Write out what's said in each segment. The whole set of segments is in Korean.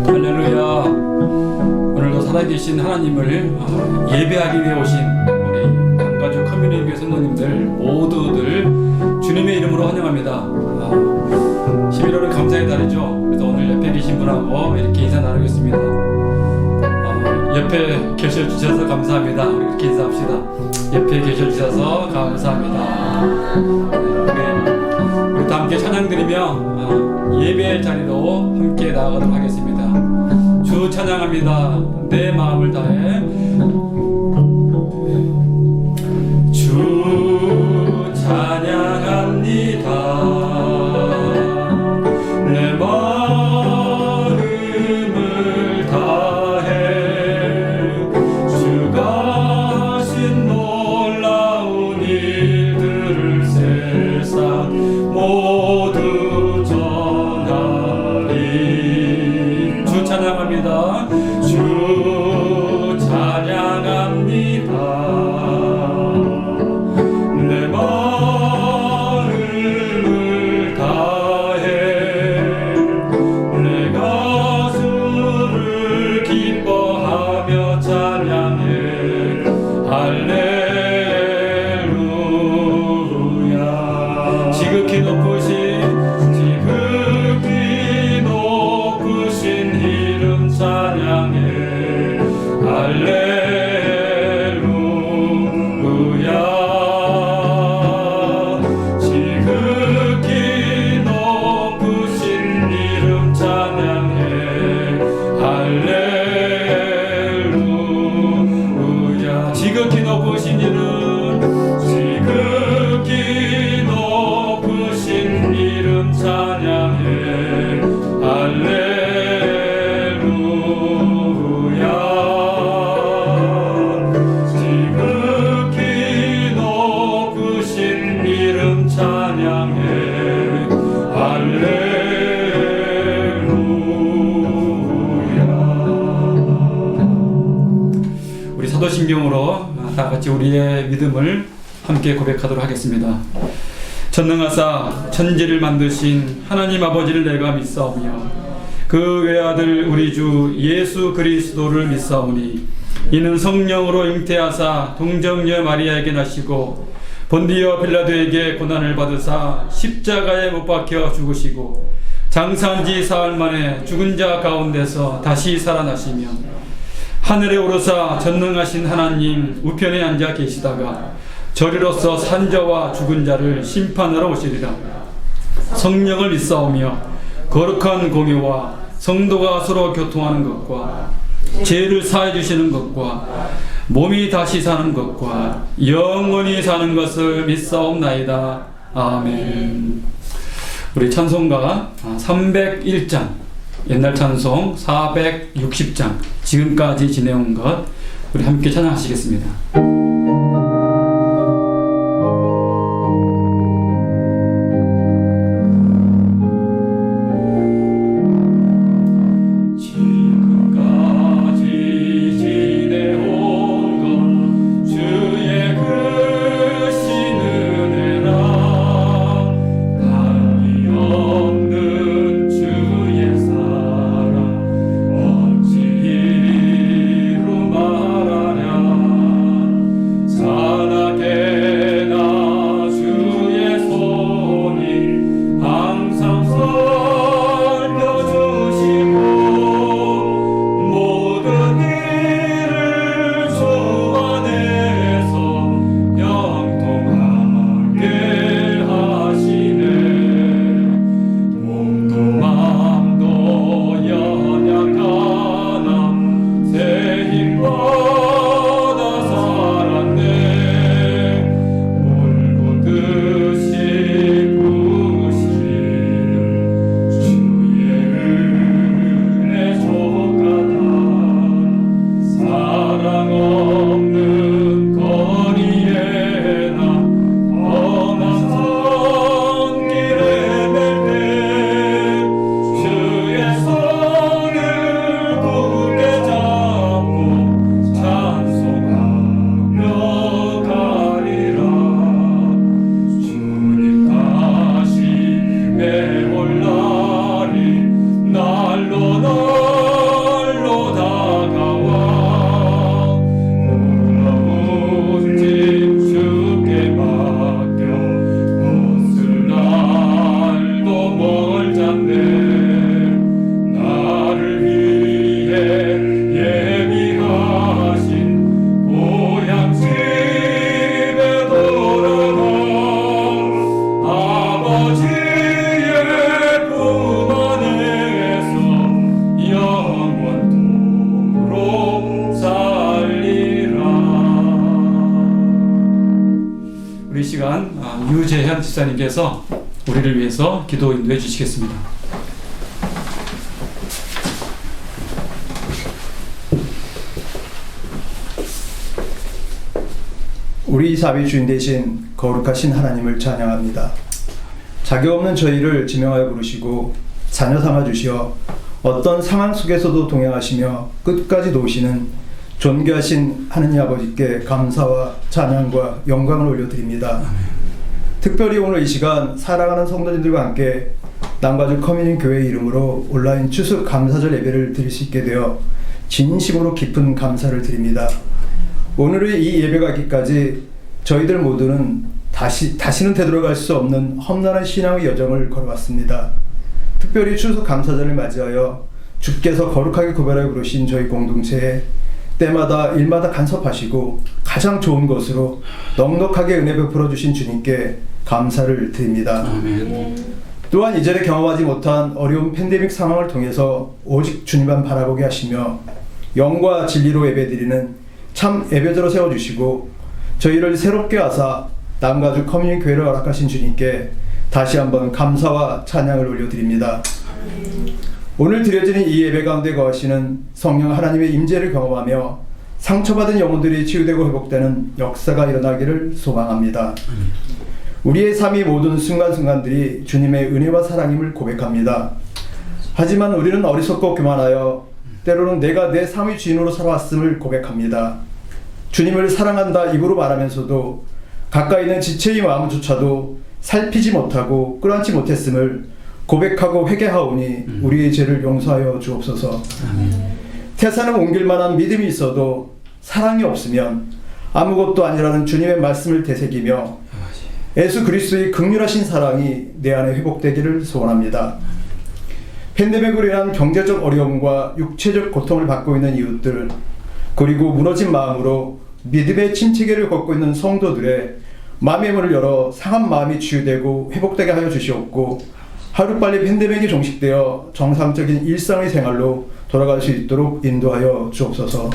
할렐루야. 오늘도 살아계신 하나님을 예배하기 위해 오신 우리 강가주 커뮤니티 교회 성도님들 모두들 주님의 이름으로 환영합니다. 11월은 감사의 달이죠. 그래서 오늘 옆에 계신 분하고 이렇게 인사 나누겠습니다. 옆에 계셔주셔서 감사합니다. 우리 이렇게 인사합시다. 옆에 계셔주셔서 감사합니다. 우리 다 함께 찬양 드리며 예배의 자리로 함께 나아가도록 하겠습니다. 주 찬양합니다. 내 마음을 다해 주 찬양합니다. 내 마음을 다해 주가 하신 놀라운 일들을 세상 모두 전하리. 주 찬양합니다. 주 찬양합니다. 내 마음을 다해 내가 주를 기뻐하며 찬양해. 할렐루야. 지극히 높으신 이름 찬양해. 할렐루야. 지극히 높으신 이름 찬양해. 할렐루야. 지극히 높으신 이름, 지극히 높으신 이름 찬양해. 할렐루야. 지극히 높으신 이름 찬양해. 할렐루야. 우리 사도신경으로 다 같이 우리의 믿음을 함께 고백하도록 하겠습니다. 전능하사 천지를 만드신 하나님 아버지를 내가 믿사오며 그 외아들 우리 주 예수 그리스도를 믿사오니 이는 성령으로 잉태하사 동정녀 마리아에게 나시고 본디오 빌라도에게 고난을 받으사 십자가에 못 박혀 죽으시고 장사한 지 사흘 만에 죽은 자 가운데서 다시 살아나시며 하늘에 오르사 전능하신 하나님 우편에 앉아 계시다가 저리로서 산자와 죽은 자를 심판하러 오시리라. 성령을 믿사오며 거룩한 공유와 성도가 서로 교통하는 것과 죄를 사해 주시는 것과 몸이 다시 사는 것과 영원히 사는 것을 믿사옵나이다. 아멘. 우리 찬송가 301장, 옛날 찬송 460장 지금까지 지내온 것 우리 함께 찬양하시겠습니다. 우리 시간 유재현 집사님께서 우리를 위해서 기도 인도해 주시겠습니다. 우리 사비 주인 되신 거룩하신 하나님을 찬양합니다. 자격 없는 저희를 지명하여 부르시고 자녀 삼아 주시어 어떤 상황 속에서도 동행하시며 끝까지 도우시는 존귀하신 하느님 아버지께 감사와 찬양과 영광을 올려드립니다. 특별히 오늘 이 시간 사랑하는 성도님들과 함께 남가주 커뮤니티 교회 이름으로 온라인 추수 감사절 예배를 드릴 수 있게 되어 진심으로 깊은 감사를 드립니다. 오늘의 이 예배가 있기까지 저희들 모두는 다시는 되돌아갈 수 없는 험난한 신앙의 여정을 걸어왔습니다. 특별히 추수 감사절을 맞이하여 주께서 거룩하게 구별하여 부르신 저희 공동체에 때마다 일마다 간섭하시고 가장 좋은 것으로 넉넉하게 은혜 베풀어 주신 주님께 감사를 드립니다. 아멘. 또한 이전에 경험하지 못한 어려운 팬데믹 상황을 통해서 오직 주님만 바라보게 하시며 영과 진리로 예배드리는 참 예배자로 세워주시고 저희를 새롭게 하사 남가주 커뮤니티 교회를 허락하신 주님께 다시 한번 감사와 찬양을 올려드립니다. 오늘 드려지는 이 예배 가운데 거하시는 성령 하나님의 임재를 경험하며 상처받은 영혼들이 치유되고 회복되는 역사가 일어나기를 소망합니다. 우리의 삶의 모든 순간순간들이 주님의 은혜와 사랑임을 고백합니다. 하지만 우리는 어리석고 교만하여 때로는 내가 내 삶의 주인으로 살아왔음을 고백합니다. 주님을 사랑한다 입으로 말하면서도 가까이 있는 지체의 마음조차도 살피지 못하고 끌어안지 못했음을 고백하고 회개하오니 우리의 죄를 용서하여 주옵소서. 태산을 옮길 만한 믿음이 있어도 사랑이 없으면 아무것도 아니라는 주님의 말씀을 되새기며 예수 그리스도의 극률하신 사랑이 내 안에 회복되기를 소원합니다. 팬데믹으로 인한 경제적 어려움과 육체적 고통을 받고 있는 이웃들, 그리고 무너진 마음으로 믿음의 침체기를 걷고 있는 성도들의 마음의 문을 열어 상한 마음이 치유되고 회복되게 하여 주시옵고 하루빨리 팬데믹이 종식되어 정상적인 일상의 생활로 돌아갈 수 있도록 인도하여 주옵소서.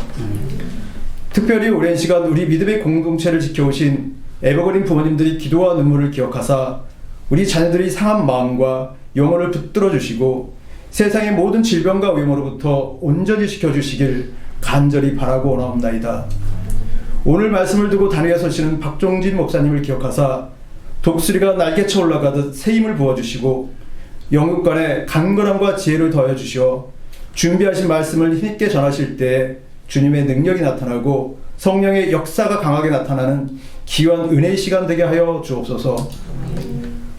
특별히 오랜 시간 우리 믿음의 공동체를 지켜오신 에버그린 부모님들이 기도와 눈물을 기억하사 우리 자녀들이 상한 마음과 영혼을 붙들어 주시고 세상의 모든 질병과 위험으로부터 온전히 지켜주시길 간절히 바라고 원하옵나이다. 오늘 말씀을 두고 단위에 서시는 박종진 목사님을 기억하사 독수리가 날개쳐 올라가듯 새 힘을 부어주시고 영육간에 강건함과 지혜를 더해 주시어 준비하신 말씀을 힘있게 전하실 때 주님의 능력이 나타나고 성령의 역사가 강하게 나타나는 귀한 은혜의 시간 되게 하여 주옵소서.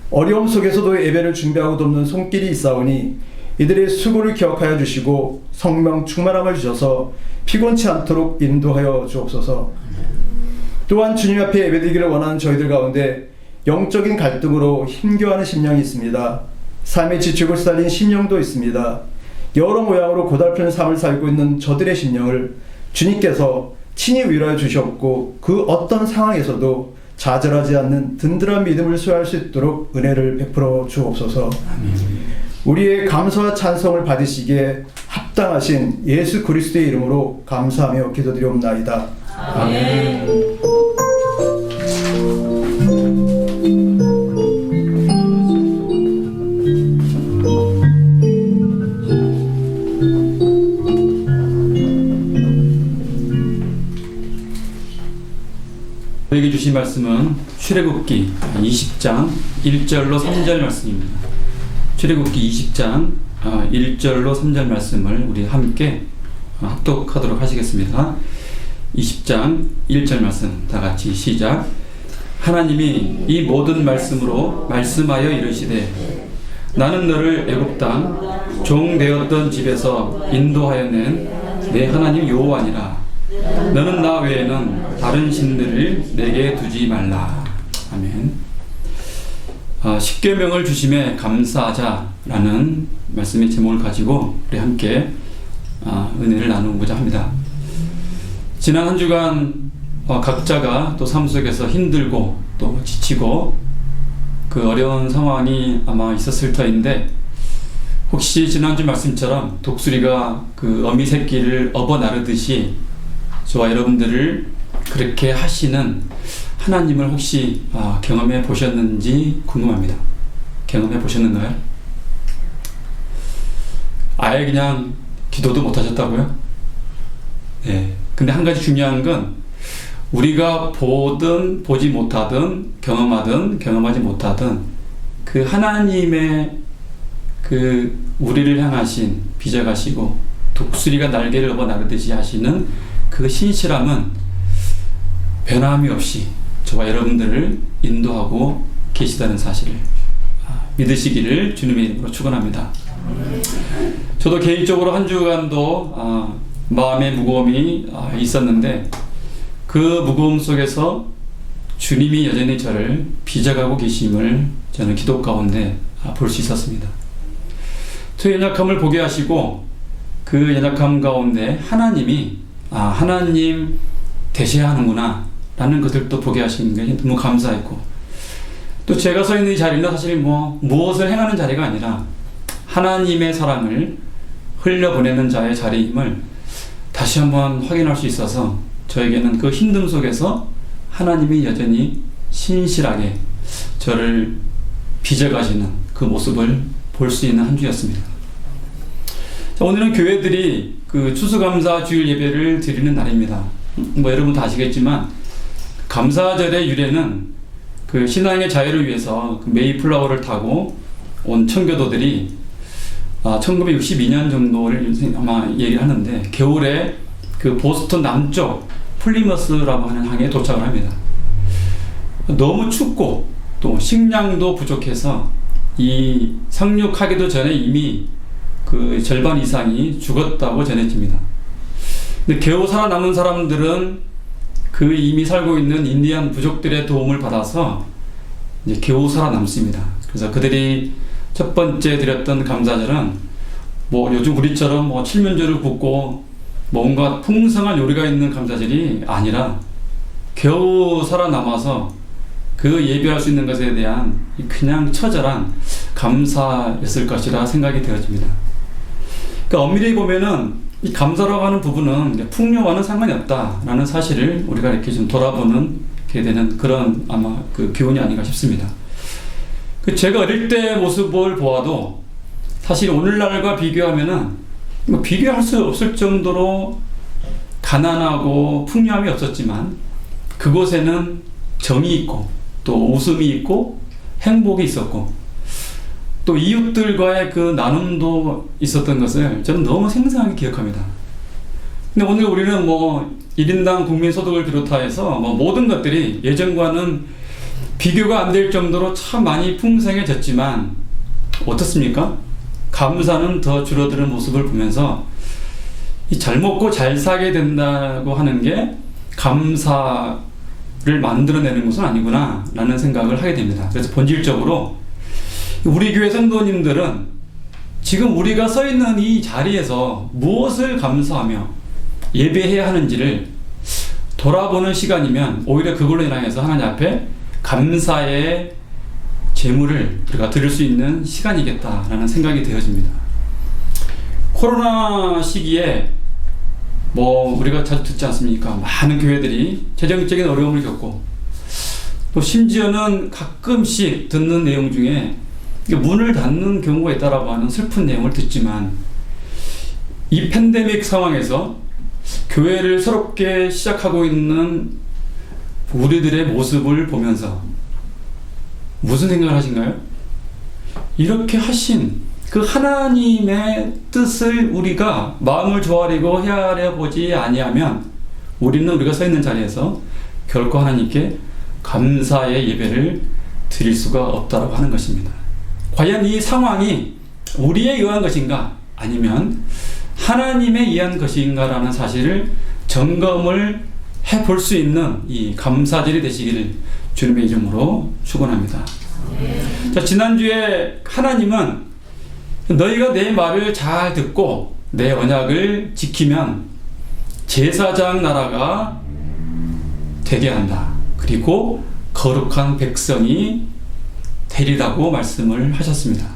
어려움 속에서도 예배를 준비하고 돕는 손길이 있사오니 이들의 수고를 기억하여 주시고 성령 충만함을 주셔서 피곤치 않도록 인도하여 주옵소서. 또한 주님 앞에 예배드리기를 원하는 저희들 가운데 영적인 갈등으로 힘겨워하는 심령이 있습니다. 삶에 지치고 시달린 심령도 있습니다. 여러 모양으로 고달픈 삶을 살고 있는 저들의 심령을 주님께서 친히 위로해 주셨고 그 어떤 상황에서도 좌절하지 않는 든든한 믿음을 수여할 수 있도록 은혜를 베풀어 주옵소서. 우리의 감사와 찬송을 받으시기에 합당하신 예수 그리스도의 이름으로 감사하며 기도드리옵나이다. 아멘. 저에게 주신 말씀은 출애굽기 20장 1절로 3절 말씀입니다. 출애굽기 20장 1절로 3절 말씀을 우리 함께 합독하도록 하시겠습니다. 20장 1절 말씀 다 같이 시작. 하나님이 이 모든 말씀으로 말씀하여 이르시되 나는 너를 애굽 땅 종 되었던 집에서 인도하여 낸 내 하나님 여호와니라. 너는 나 외에는 다른 신들을 내게 두지 말라. 아멘. 십계명을 주심에 감사하자라는 말씀의 제목을 가지고 우리 함께 은혜를 나누고자 합니다. 지난 한 주간 각자가 또 삶 속에서 힘들고 또 지치고 그 어려운 상황이 아마 있었을 터인데 혹시 지난주 말씀처럼 독수리가 그 어미 새끼를 업어 나르듯이 저와 여러분들을 그렇게 하시는 하나님을 혹시 경험해 보셨는지 궁금합니다. 경험해 보셨는가요? 아예 그냥 기도도 못 하셨다고요? 네. 근데 한 가지 중요한 건 우리가 보든 보지 못하든 경험하든 경험하지 못하든 그 하나님의 그 우리를 향하신 빚어가시고 독수리가 날개를 업어 나르듯이 하시는 그 신실함은 변함이 없이 저와 여러분들을 인도하고 계시다는 사실을 믿으시기를 주님의 이름으로 축원합니다. 저도 개인적으로 한 주간도 마음의 무거움이 있었는데 그 무거움 속에서 주님이 여전히 저를 빚어가고 계심을 저는 기도 가운데 볼 수 있었습니다. 저의 연약함을 보게 하시고 그 연약함 가운데 하나님이 하나님 되셔야 하는구나 라는 것들도 보게 하시는 게 너무 감사했고, 또 제가 서 있는 이 자리는 사실 무엇을 행하는 자리가 아니라 하나님의 사랑을 흘려보내는 자의 자리임을 다시 한번 확인할 수 있어서 저에게는 그 힘듦 속에서 하나님이 여전히 신실하게 저를 빚어가시는 그 모습을 볼 수 있는 한 주였습니다. 자, 오늘은 교회들이 그 추수감사 주일 예배를 드리는 날입니다. 여러분 다 아시겠지만 감사절의 유래는 그 신앙의 자유를 위해서 그 메이플라워를 타고 온 청교도들이 1962년 정도를 아마 얘기하는데 겨울에 그 보스턴 남쪽 플리머스라고 하는 항에 도착을 합니다. 너무 춥고 또 식량도 부족해서 이 상륙하기도 전에 이미 그 절반 이상이 죽었다고 전해집니다. 근데 겨우 살아남은 사람들은 그 이미 살고 있는 인디안 부족들의 도움을 받아서 이제 겨우 살아남습니다. 그래서 그들이 첫 번째 드렸던 감사절은 요즘 우리처럼 칠면조를 굽고 뭔가 풍성한 요리가 있는 감사절이 아니라 겨우 살아남아서 그 예배할 수 있는 것에 대한 그냥 처절한 감사였을 것이라 생각이 되어집니다. 그러니까 엄밀히 보면은 이 감사라고 하는 부분은 풍요와는 상관이 없다라는 사실을 우리가 이렇게 좀 돌아보는 게 되는 그런 아마 그 교훈이 아닌가 싶습니다. 제가 어릴 때 모습을 보아도 사실 오늘날과 비교하면은 비교할 수 없을 정도로 가난하고 풍요함이 없었지만 그곳에는 정이 있고 또 웃음이 있고 행복이 있었고 또 이웃들과의 그 나눔도 있었던 것을 저는 너무 생생하게 기억합니다. 근데 오늘 우리는 1인당 국민소득을 비롯해서 모든 것들이 예전과는 비교가 안 될 정도로 참 많이 풍성해졌지만 어떻습니까? 감사는 더 줄어드는 모습을 보면서 잘 먹고 잘 살게 된다고 하는 게 감사를 만들어내는 것은 아니구나 라는 생각을 하게 됩니다. 그래서 본질적으로 우리 교회 성도님들은 지금 우리가 서 있는 이 자리에서 무엇을 감사하며 예배해야 하는지를 돌아보는 시간이면 오히려 그걸로 인해서 하나님 앞에 감사의 제물을 우리가 드릴 수 있는 시간이겠다라는 생각이 되어집니다. 코로나 시기에 우리가 자주 듣지 않습니까? 많은 교회들이 재정적인 어려움을 겪고 또 심지어는 가끔씩 듣는 내용 중에 문을 닫는 경우가 있다라고 하는 슬픈 내용을 듣지만 이 팬데믹 상황에서 교회를 새롭게 시작하고 있는 우리들의 모습을 보면서 무슨 생각을 하신가요? 이렇게 하신 그 하나님의 뜻을 우리가 마음을 조아리고 헤아려 보지 아니하면 우리는 우리가 서 있는 자리에서 결코 하나님께 감사의 예배를 드릴 수가 없다라고 하는 것입니다. 과연 이 상황이 우리에 의한 것인가 아니면 하나님에 의한 것인가라는 사실을 점검을 해볼 수 있는 이 감사절이 되시기를 주님의 이름으로 축원합니다. 자, 지난주에 하나님은 너희가 내 말을 잘 듣고 내 언약을 지키면 제사장 나라가 되게 한다. 그리고 거룩한 백성이 되리라고 말씀을 하셨습니다.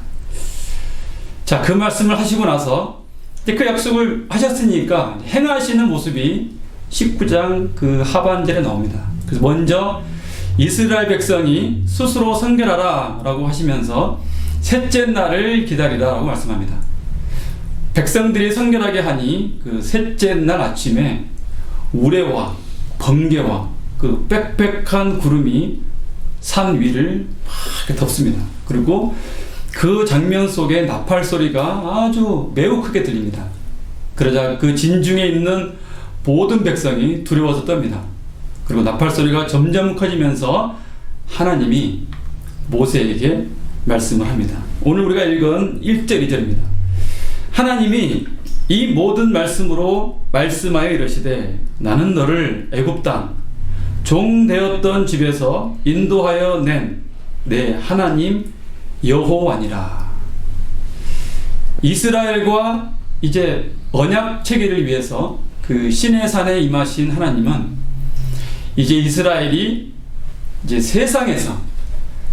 자, 그 말씀을 하시고 나서 그 약속을 하셨으니까 행하시는 모습이 19장 그 하반절에 나옵니다. 그래서 먼저 이스라엘 백성이 스스로 성결하라 라고 하시면서 셋째 날을 기다리라 라고 말씀합니다. 백성들이 성결하게 하니 그 셋째 날 아침에 우레와 번개와 그 빽빽한 구름이 산 위를 막 이렇게 덮습니다. 그리고 그 장면 속에 나팔 소리가 아주 매우 크게 들립니다. 그러자 그 진중에 있는 모든 백성이 두려워서 떱니다. 그리고 나팔 소리가 점점 커지면서 하나님이 모세에게 말씀을 합니다. 오늘 우리가 읽은 1절 2절입니다. 하나님이 이 모든 말씀으로 말씀하여 이르시되 나는 너를 애굽 땅 종 되었던 집에서 인도하여 낸 내 하나님 여호와니라. 이스라엘과 이제 언약 체계를 위해서 그 시내산에 임하신 하나님은 이제 이스라엘이 이제 세상에서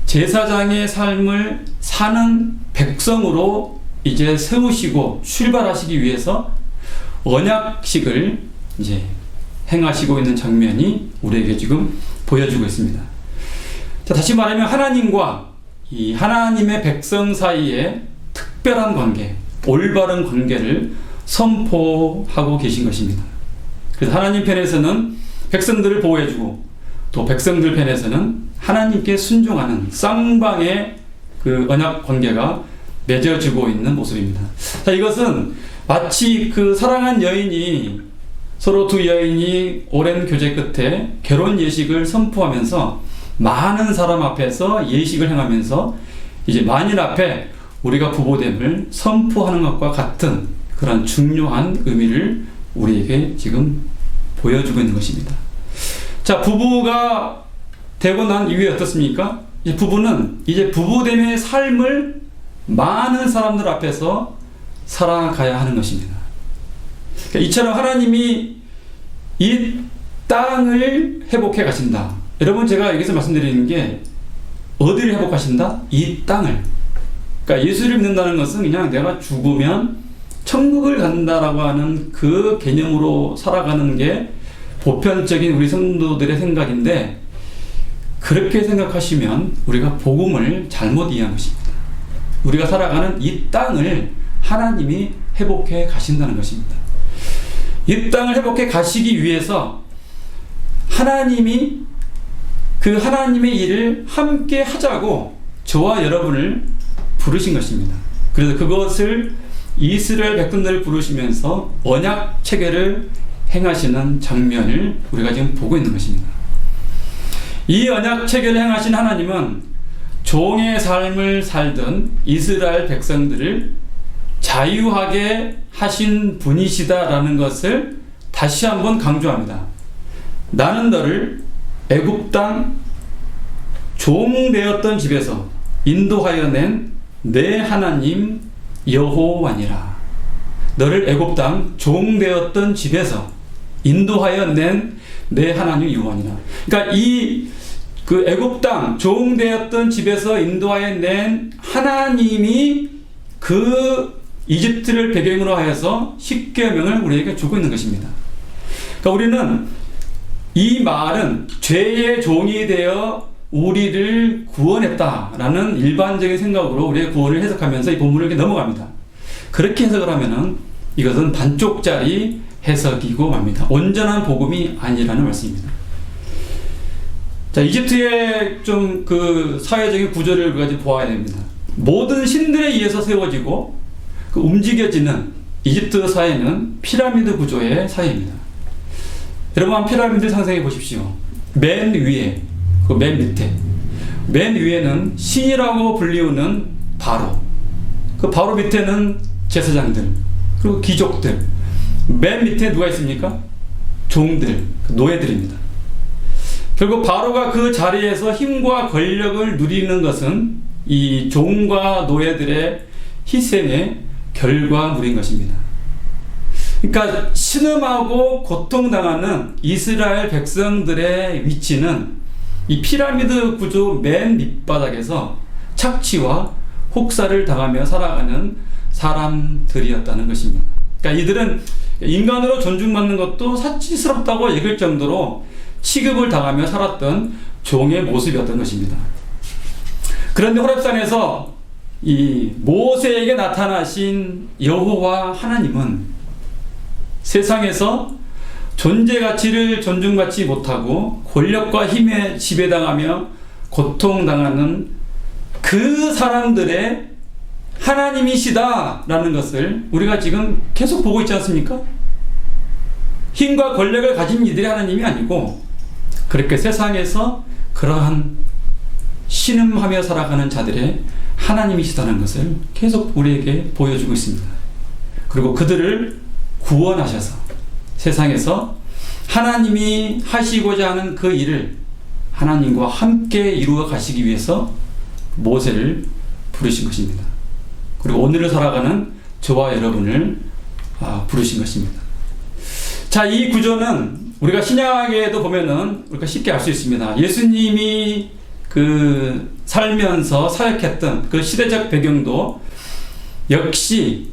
제사장의 삶을 사는 백성으로 이제 세우시고 출발하시기 위해서 언약식을 이제 행하시고 있는 장면이 우리에게 지금 보여주고 있습니다. 자, 다시 말하면 하나님과 이 하나님의 백성 사이에 특별한 관계, 올바른 관계를 선포하고 계신 것입니다. 그래서 하나님 편에서는 백성들을 보호해주고 또 백성들 편에서는 하나님께 순종하는 쌍방의 그 언약 관계가 맺어지고 있는 모습입니다. 자, 이것은 마치 그 사랑한 여인이 서로 두 여인이 오랜 교제 끝에 결혼 예식을 선포하면서 많은 사람 앞에서 예식을 행하면서 이제 만인 앞에 우리가 부부됨을 선포하는 것과 같은 그런 중요한 의미를 우리에게 지금 보여주고 있는 것입니다. 자, 부부가 되고 난 이후에 어떻습니까? 이제 부부는 이제 부부됨의 삶을 많은 사람들 앞에서 살아가야 하는 것입니다. 그러니까 이처럼 하나님이 이 땅을 회복해 가신다. 여러분, 제가 여기서 말씀드리는 게 어디를 회복하신다? 이 땅을. 그러니까 예수를 믿는다는 것은 그냥 내가 죽으면 천국을 간다라고 하는 그 개념으로 살아가는 게 보편적인 우리 성도들의 생각인데, 그렇게 생각하시면 우리가 복음을 잘못 이해한 것입니다. 우리가 살아가는 이 땅을 하나님이 회복해 가신다는 것입니다. 이 땅을 회복해 가시기 위해서 하나님이 그 하나님의 일을 함께 하자고 저와 여러분을 부르신 것입니다. 그래서 그것을 이스라엘 백성들을 부르시면서 언약 체계를 행하시는 장면을 우리가 지금 보고 있는 것입니다. 이 언약 체계를 행하신 하나님은 종의 삶을 살던 이스라엘 백성들을 자유하게 하신 분이시다라는 것을 다시 한번 강조합니다. 나는 너를 애굽 땅 종 되었던 집에서 인도하여 낸 내 하나님 여호와니라. 너를 애굽 땅 종 되었던 집에서 인도하여 낸 내 하나님 여호와니라. 그러니까 이 그 애굽 땅 종 되었던 집에서 인도하여 낸 하나님이 그 이집트를 배경으로 하여서 십계명을 우리에게 주고 있는 것입니다. 그러니까 우리는 이 말은 죄의 종이 되어 우리를 구원했다라는 일반적인 생각으로 우리의 구원을 해석하면서 이 본문을 이렇게 넘어갑니다. 그렇게 해석을 하면은 이것은 반쪽짜리 해석이고 맙니다. 온전한 복음이 아니라는 말씀입니다. 자, 이집트의 좀 그 사회적인 구조를 우리가 보아야 됩니다. 모든 신들에 의해서 세워지고 그 움직여지는 이집트 사회는 피라미드 구조의 사회입니다. 여러분, 한 피라미드 상상해 보십시오. 맨 위에, 그 맨 밑에, 맨 위에는 신이라고 불리우는 바로, 그 바로 밑에는 제사장들, 그리고 귀족들, 맨 밑에 누가 있습니까? 종들, 노예들입니다. 결국 바로가 그 자리에서 힘과 권력을 누리는 것은 이 종과 노예들의 희생의 결과물인 것입니다. 그러니까 신음하고 고통당하는 이스라엘 백성들의 위치는 이 피라미드 구조 맨 밑바닥에서 착취와 혹사를 당하며 살아가는 사람들이었다는 것입니다. 그러니까 이들은 인간으로 존중받는 것도 사치스럽다고 여길 정도로 취급을 당하며 살았던 종의 모습이었던 것입니다. 그런데 호렙산에서 이 모세에게 나타나신 여호와 하나님은 세상에서 존재 가치를 존중받지 못하고 권력과 힘에 지배당하며 고통당하는 그 사람들의 하나님이시다라는 것을 우리가 지금 계속 보고 있지 않습니까? 힘과 권력을 가진 이들의 하나님이 아니고 그렇게 세상에서 그러한 신음하며 살아가는 자들의 하나님이시다는 것을 계속 우리에게 보여주고 있습니다. 그리고 그들을 구원하셔서 세상에서 하나님이 하시고자 하는 그 일을 하나님과 함께 이루어 가시기 위해서 모세를 부르신 것입니다. 그리고 오늘을 살아가는 저와 여러분을 부르신 것입니다. 자, 이 구조는 우리가 신약에도 보면은 우리가 쉽게 알 수 있습니다. 예수님이 그 살면서 사역했던 그 시대적 배경도 역시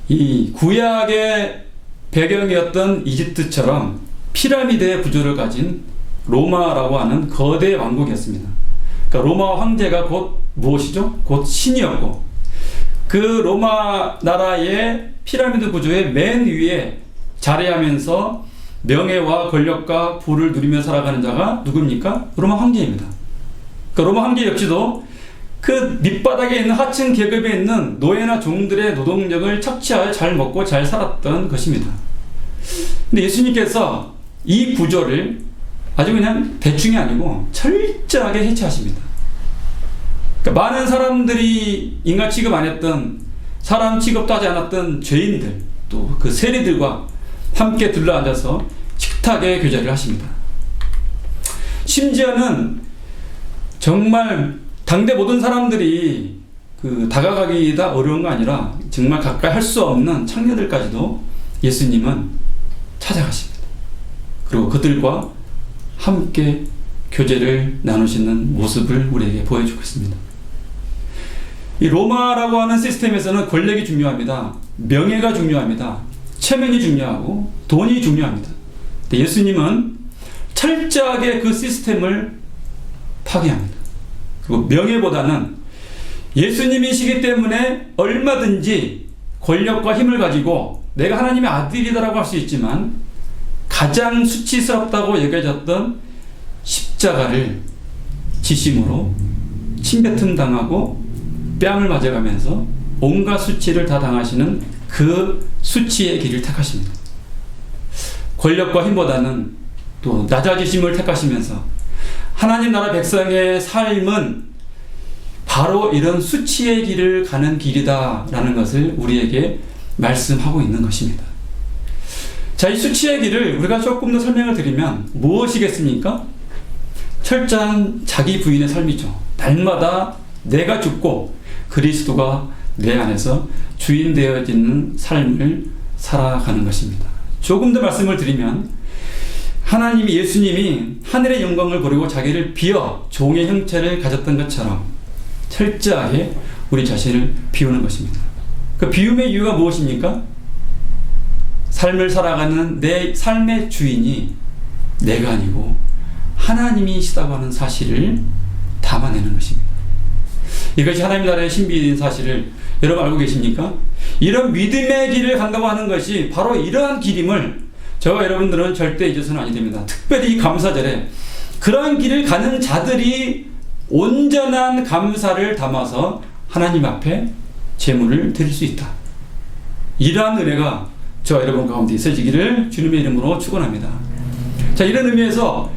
이 구약의 배경이었던 이집트처럼 피라미드의 구조를 가진 로마라고 하는 거대 왕국이었습니다. 그러니까 로마 황제가 곧 무엇이죠? 곧 신이었고 그 로마 나라의 피라미드 구조의 맨 위에 자리하면서 명예와 권력과 부를 누리며 살아가는 자가 누굽니까? 로마 황제입니다. 그러니까 로마 황제 역시도 그 밑바닥에 있는 하층 계급에 있는 노예나 종들의 노동력을 착취하여 잘 먹고 잘 살았던 것입니다. 근데 예수님께서 이 구조를 아주 그냥 대충이 아니고 철저하게 해체하십니다. 그러니까 많은 사람들이 인간 취급 안 했던, 사람 취급도 하지 않았던 죄인들, 또 그 세리들과 함께 둘러앉아서 식탁에 교제를 하십니다. 심지어는 정말 당대 모든 사람들이 그 다가가기가 어려운 거 아니라 정말 가까이 할 수 없는 창녀들까지도 예수님은 찾아가십니다. 그리고 그들과 함께 교제를 나누시는 모습을 우리에게 보여주고 있습니다. 이 로마라고 하는 시스템에서는 권력이 중요합니다. 명예가 중요합니다. 체면이 중요하고 돈이 중요합니다. 근데 예수님은 철저하게 그 시스템을 파괴합니다. 그리고 명예보다는 예수님이시기 때문에 얼마든지 권력과 힘을 가지고 내가 하나님의 아들이다라고 할 수 있지만 가장 수치스럽다고 여겨졌던 십자가를 지심으로 침뱉음 당하고 뺨을 맞아가면서 온갖 수치를 다 당하시는 그 수치의 길을 택하십니다. 권력과 힘보다는 또 낮아지심을 택하시면서 하나님 나라 백성의 삶은 바로 이런 수치의 길을 가는 길이다라는 것을 우리에게 말씀하고 있는 것입니다. 자, 이 수치의 길을 우리가 조금 더 설명을 드리면 무엇이겠습니까? 철저한 자기 부인의 삶이죠. 날마다 내가 죽고 그리스도가 내 안에서 주인 되어지는 삶을 살아가는 것입니다. 조금 더 말씀을 드리면 하나님이, 예수님이 하늘의 영광을 버리고 자기를 비어 종의 형체를 가졌던 것처럼 철저하게 우리 자신을 비우는 것입니다. 그 비움의 이유가 무엇입니까? 삶을 살아가는 내 삶의 주인이 내가 아니고 하나님이시다고 하는 사실을 담아내는 것입니다. 이것이 하나님 나라의 신비인 사실을 여러분 알고 계십니까? 이런 믿음의 길을 간다고 하는 것이 바로 이러한 길임을 저와 여러분들은 절대 잊어서는 아니 됩니다. 특별히 이 감사절에 그러한 길을 가는 자들이 온전한 감사를 담아서 하나님 앞에 제물을 드릴 수 있다. 이러한 은혜가 저와 여러분 가운데 있어지기를 주님의 이름으로 축원합니다. 자, 이런 의미에서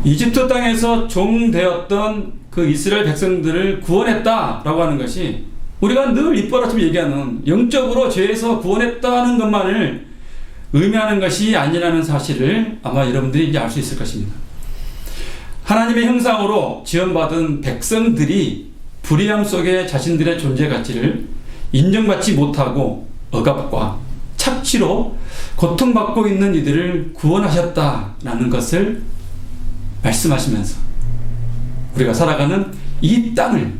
이집트 땅에서 종되었던 그 이스라엘 백성들을 구원했다라고 하는 것이 우리가 늘 입버릇처럼 얘기하는 영적으로 죄에서 구원했다는 것만을 의미하는 것이 아니라는 사실을 아마 여러분들이 이제 알 수 있을 것입니다. 하나님의 형상으로 지원받은 백성들이 불의함 속에 자신들의 존재 가치를 인정받지 못하고 억압과 착취로 고통받고 있는 이들을 구원하셨다라는 것을 말씀하시면서 우리가 살아가는 이 땅을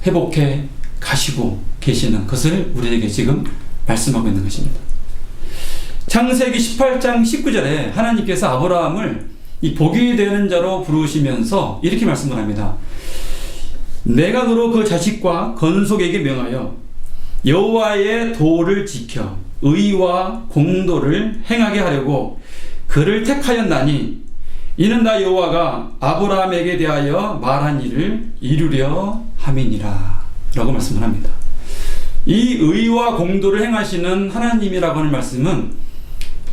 회복해 가시고 계시는 것을 우리에게 지금 말씀하고 있는 것입니다. 창세기 18장 19절에 하나님께서 아브라함을 이 복이 되는 자로 부르시면서 이렇게 말씀을 합니다. 내가 너로 그 자식과 건속에게 명하여 여호와의 도를 지켜 의와 공도를 행하게 하려고 그를 택하였나니 이는 나 여호와가 아브라함에게 대하여 말한 일을 이루려 함이니라 라고 말씀을 합니다. 이 의와 공도를 행하시는 하나님이라고 하는 말씀은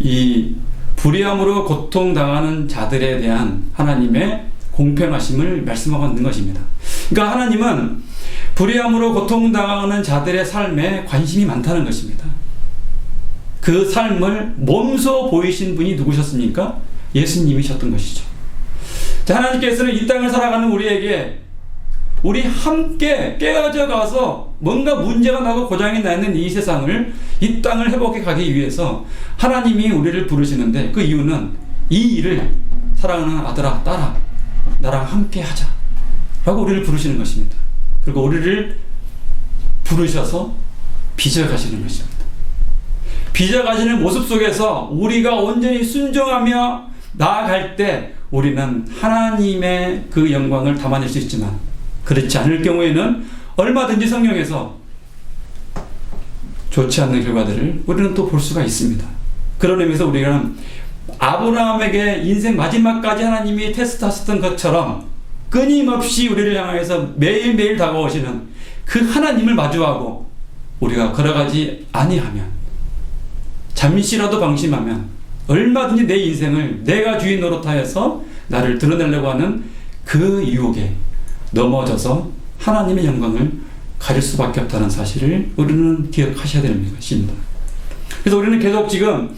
이 불의함으로 고통당하는 자들에 대한 하나님의 공평하심을 말씀하고 있는 것입니다. 그러니까 하나님은 불의함으로 고통당하는 자들의 삶에 관심이 많다는 것입니다. 그 삶을 몸소 보이신 분이 누구셨습니까? 예수님이셨던 것이죠. 자, 하나님께서는 이 땅을 살아가는 우리에게 우리 함께 깨어져 가서 뭔가 문제가 나고 고장이 나 있는 이 세상을, 이 땅을 회복해 가기 위해서 하나님이 우리를 부르시는데, 그 이유는 이 일을 사랑하는 아들아 딸아 나랑 함께 하자 라고 우리를 부르시는 것입니다. 그리고 우리를 부르셔서 빚어가시는 것입니다. 빚어가시는 모습 속에서 우리가 온전히 순종하며 나아갈 때 우리는 하나님의 그 영광을 담아낼 수 있지만, 그렇지 않을 경우에는 얼마든지 성경에서 좋지 않는 결과들을 우리는 또 볼 수가 있습니다. 그런 의미에서 우리는 아브라함에게 인생 마지막까지 하나님이 테스트하셨던 것처럼 끊임없이 우리를 향해서 매일매일 다가오시는 그 하나님을 마주하고 우리가 걸어가지 아니하면, 잠시라도 방심하면 얼마든지 내 인생을 내가 주인 노릇하여서 나를 드러내려고 하는 그 유혹에 넘어져서 하나님의 영광을 가릴 수밖에 없다는 사실을 우리는 기억하셔야 되는 것입니다. 그래서 우리는 계속 지금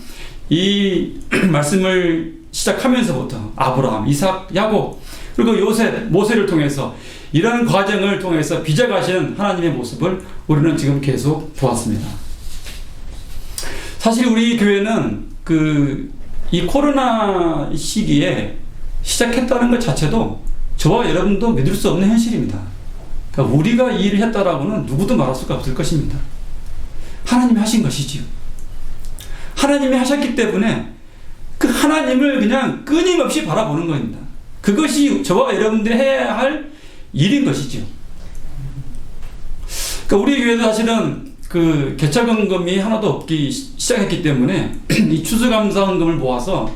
이 말씀을 시작하면서부터 아브라함, 이삭, 야곱, 그리고 요셉, 모세를 통해서 이런 과정을 통해서 빚어가시는 하나님의 모습을 우리는 지금 계속 보았습니다. 사실 우리 교회는 이 코로나 시기에 시작했다는 것 자체도 저와 여러분도 믿을 수 없는 현실입니다. 그러니까 우리가 이 일을 했다라고는 누구도 말할 수가 없을 것입니다. 하나님이 하신 것이지요. 하나님이 하셨기 때문에 그 하나님을 그냥 끊임없이 바라보는 겁니다. 그것이 저와 여러분들이 해야 할 일인 것이죠. 그러니까 우리 교회도 사실은 그 개척헌금이 하나도 없기 시작했기 때문에 이 추수감사헌금을 모아서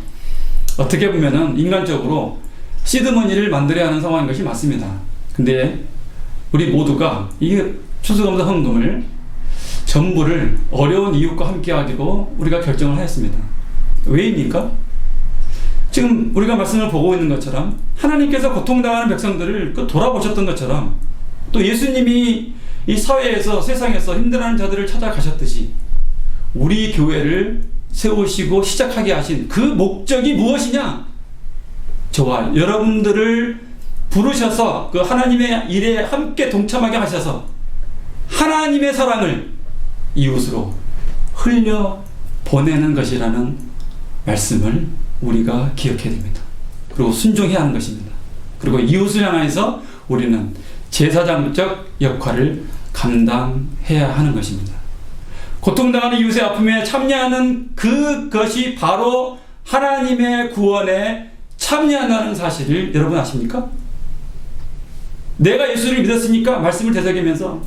어떻게 보면은 인간적으로 시드머니를 만들어야 하는 상황인 것이 맞습니다. 근데 우리 모두가 이 추수감사헌금을 전부를 어려운 이웃과 함께 하기로 우리가 결정을 하였습니다. 왜입니까? 지금 우리가 말씀을 보고 있는 것처럼 하나님께서 고통당하는 백성들을 돌아보셨던 것처럼 또 예수님이 이 사회에서, 세상에서 힘들어하는 자들을 찾아가셨듯이 우리 교회를 세우시고 시작하게 하신 그 목적이 무엇이냐? 저와 여러분들을 부르셔서 그 하나님의 일에 함께 동참하게 하셔서 하나님의 사랑을 이웃으로 흘려 보내는 것이라는 말씀을 우리가 기억해야 됩니다. 그리고 순종해야 하는 것입니다. 그리고 이웃을 향해서 우리는 제사장적 역할을 감당해야 하는 것입니다. 고통당하는 이웃의 아픔에 참여하는 그것이 바로 하나님의 구원에 참여한다는 사실을 여러분 아십니까? 내가 예수를 믿었으니까 말씀을 되새기면서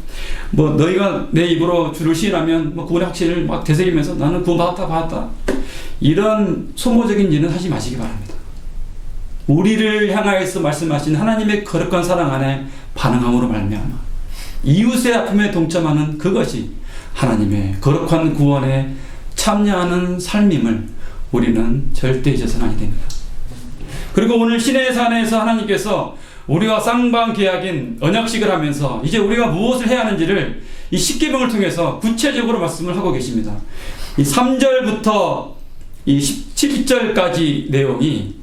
너희가 내 입으로 주를 시인하면 구원의 확신을 막 되새기면서 나는 구원 받았다 이런 소모적인 일은 하지 마시기 바랍니다. 우리를 향하여서 말씀하신 하나님의 거룩한 사랑 안에 반응함으로 말미암아 이웃의 아픔에 동참하는 그것이 하나님의 거룩한 구원에 참여하는 삶임을 우리는 절대 잊어서는 아니 됩니다. 그리고 오늘 신의 산에서 하나님께서 우리와 쌍방 계약인 언약식을 하면서 이제 우리가 무엇을 해야 하는지를 이 십계명을 통해서 구체적으로 말씀을 하고 계십니다. 이 3절부터 이 17절까지 내용이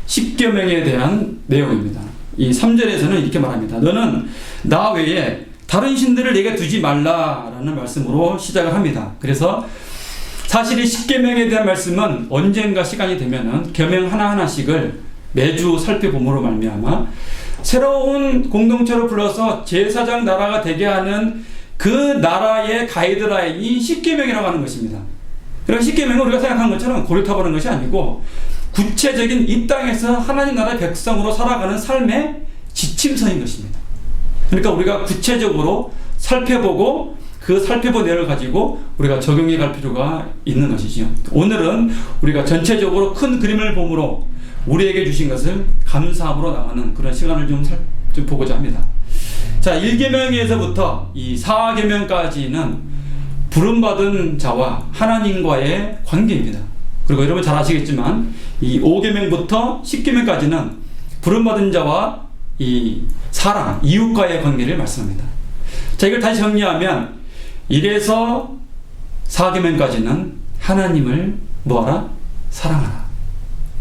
십계명에 대한 내용입니다. 이 3절에서는 이렇게 말합니다. 너는 나 외에 다른 신들을 내게 두지 말라라는 말씀으로 시작을 합니다. 그래서 사실 이 십계명에 대한 말씀은 언젠가 시간이 되면은 계명 하나하나씩을 매주 살펴봄으로 말미암아 새로운 공동체로 불러서 제사장 나라가 되게 하는 그 나라의 가이드라인이 십계명이라고 하는 것입니다. 그러니까 십계명은 우리가 생각하는 것처럼 고리 타보는 것이 아니고 구체적인 이 땅에서 하나님 나라의 백성으로 살아가는 삶의 지침서인 것입니다. 그러니까 우리가 구체적으로 살펴보고 그 살펴본 내용을 가지고 우리가 적용해 갈 필요가 있는 것이죠. 오늘은 우리가 전체적으로 큰 그림을 보므로 우리에게 주신 것을 감사함으로 나가는 그런 시간을 좀 보고자 합니다. 자, 1계명에서부터 이 4계명까지는 부름받은 자와 하나님과의 관계입니다. 그리고 여러분 잘 아시겠지만 이 5계명부터 10계명까지는 부름받은 자와 이 사랑, 이웃과의 관계를 말씀합니다. 자, 이걸 다시 정리하면 1에서 4계명까지는 하나님을 뭐하라? 사랑하라.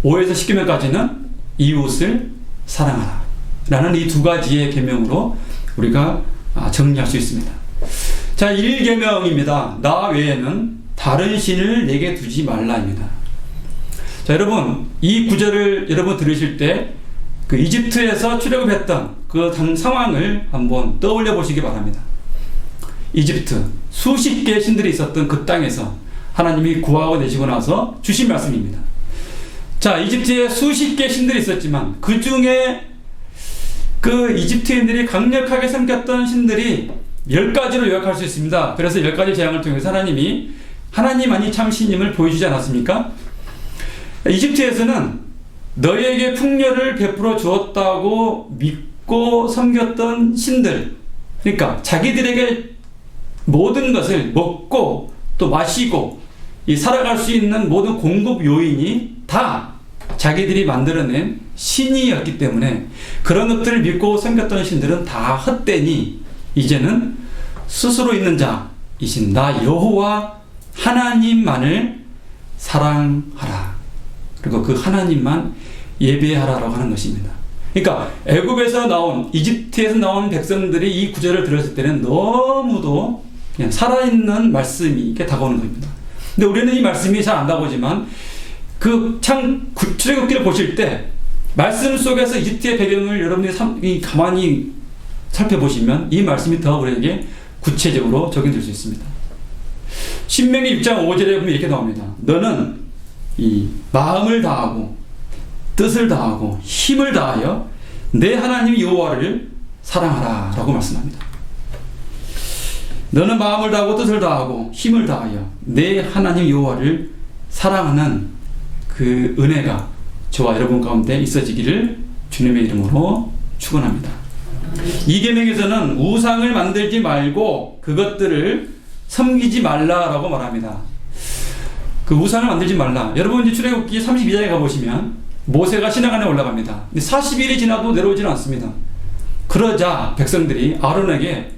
5에서 10계명까지는 이웃을 사랑하라 라는 이 두 가지의 계명으로 우리가 정리할 수 있습니다. 자, 1계명입니다. 나 외에는 다른 신을 내게 두지 말라입니다. 자, 여러분 이 구절을 여러분 들으실 때 그 이집트에서 출애굽했던 그 상황을 한번 떠올려 보시기 바랍니다. 이집트 수십 개의 신들이 있었던 그 땅에서 하나님이 구하고 내시고 나서 주신 말씀입니다. 자, 이집트에 수십 개의 신들이 있었지만 그 중에 그 이집트인들이 강력하게 섬겼던 신들이 10가지로 요약할 수 있습니다. 그래서 10가지 재앙을 통해서 하나님만이 참 신임을 보여주지 않았습니까? 이집트에서는 너희에게 풍요를 베풀어 주었다고 믿고 섬겼던 신들, 그러니까 자기들에게 모든 것을 먹고 또 마시고 이 살아갈 수 있는 모든 공급 요인이 다 자기들이 만들어낸 신이었기 때문에 그런 것들을 믿고 섬겼던 신들은 다 헛되니 이제는 스스로 있는 자이신 나 여호와 하나님만을 사랑하라. 그리고 그 하나님만 예배하라라고 하는 것입니다. 그러니까 애굽에서 나온, 이집트에서 나온 백성들이 이 구절을 들었을 때는 너무도 그냥 살아있는 말씀이 이렇게 다가오는 겁니다. 근데 우리는 이 말씀이 잘 안 다가오지만 그 출애굽기를 보실 때 말씀 속에서 이집트의 배경을 여러분들이 가만히 살펴보시면 이 말씀이 더 우리에게 구체적으로 적용될 수 있습니다. 신명기 6장 5절에 보면 이렇게 나옵니다. 너는 이 마음을 다하고 뜻을 다하고 힘을 다하여 내 하나님 여호와를 사랑하라 라고 말씀합니다. 너는 마음을 다하고 뜻을 다하고 힘을 다하여 내 하나님 여호와를 사랑하는 그 은혜가 저와 여러분 가운데 있어지기를 주님의 이름으로 축원합니다. 이 계명에서는 우상을 만들지 말고 그것들을 섬기지 말라라고 말합니다. 그 우상을 만들지 말라. 여러분 이제 출애굽기 32장에 가보시면 모세가 시내산에 올라갑니다. 근데 40일이 지나도 내려오지는 않습니다. 그러자 백성들이 아론에게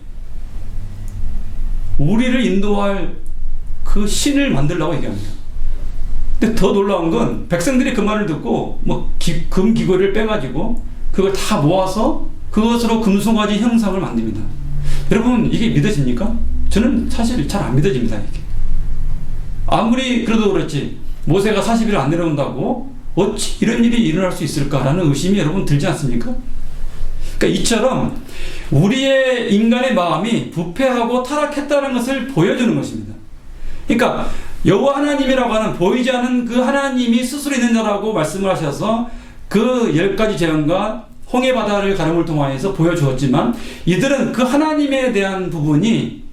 우리를 인도할 그 신을 만들라고 얘기합니다. 근데 더 놀라운 건 백성들이 그 말을 듣고 금기구를 빼가지고 그걸 다 모아서 그것으로 금송아지 형상을 만듭니다. 여러분 이게 믿어집니까? 저는 사실 잘 안 믿어집니다. 이게. 아무리 그래도 그렇지 모세가 40일 안 내려온다고 어찌 이런 일이 일어날 수 있을까라는 의심이 여러분 들지 않습니까? 그러니까 이처럼 우리의 인간의 마음이 부패하고 타락했다는 것을 보여주는 것입니다. 그러니까 여호와 하나님이라고 하는 보이지 않는 그 하나님이 스스로 있는 자라고 말씀을 하셔서 그 10가지 재앙과 홍해 바다를 가름을 통하여서 보여주었지만 이들은 그 하나님에 대한 부분이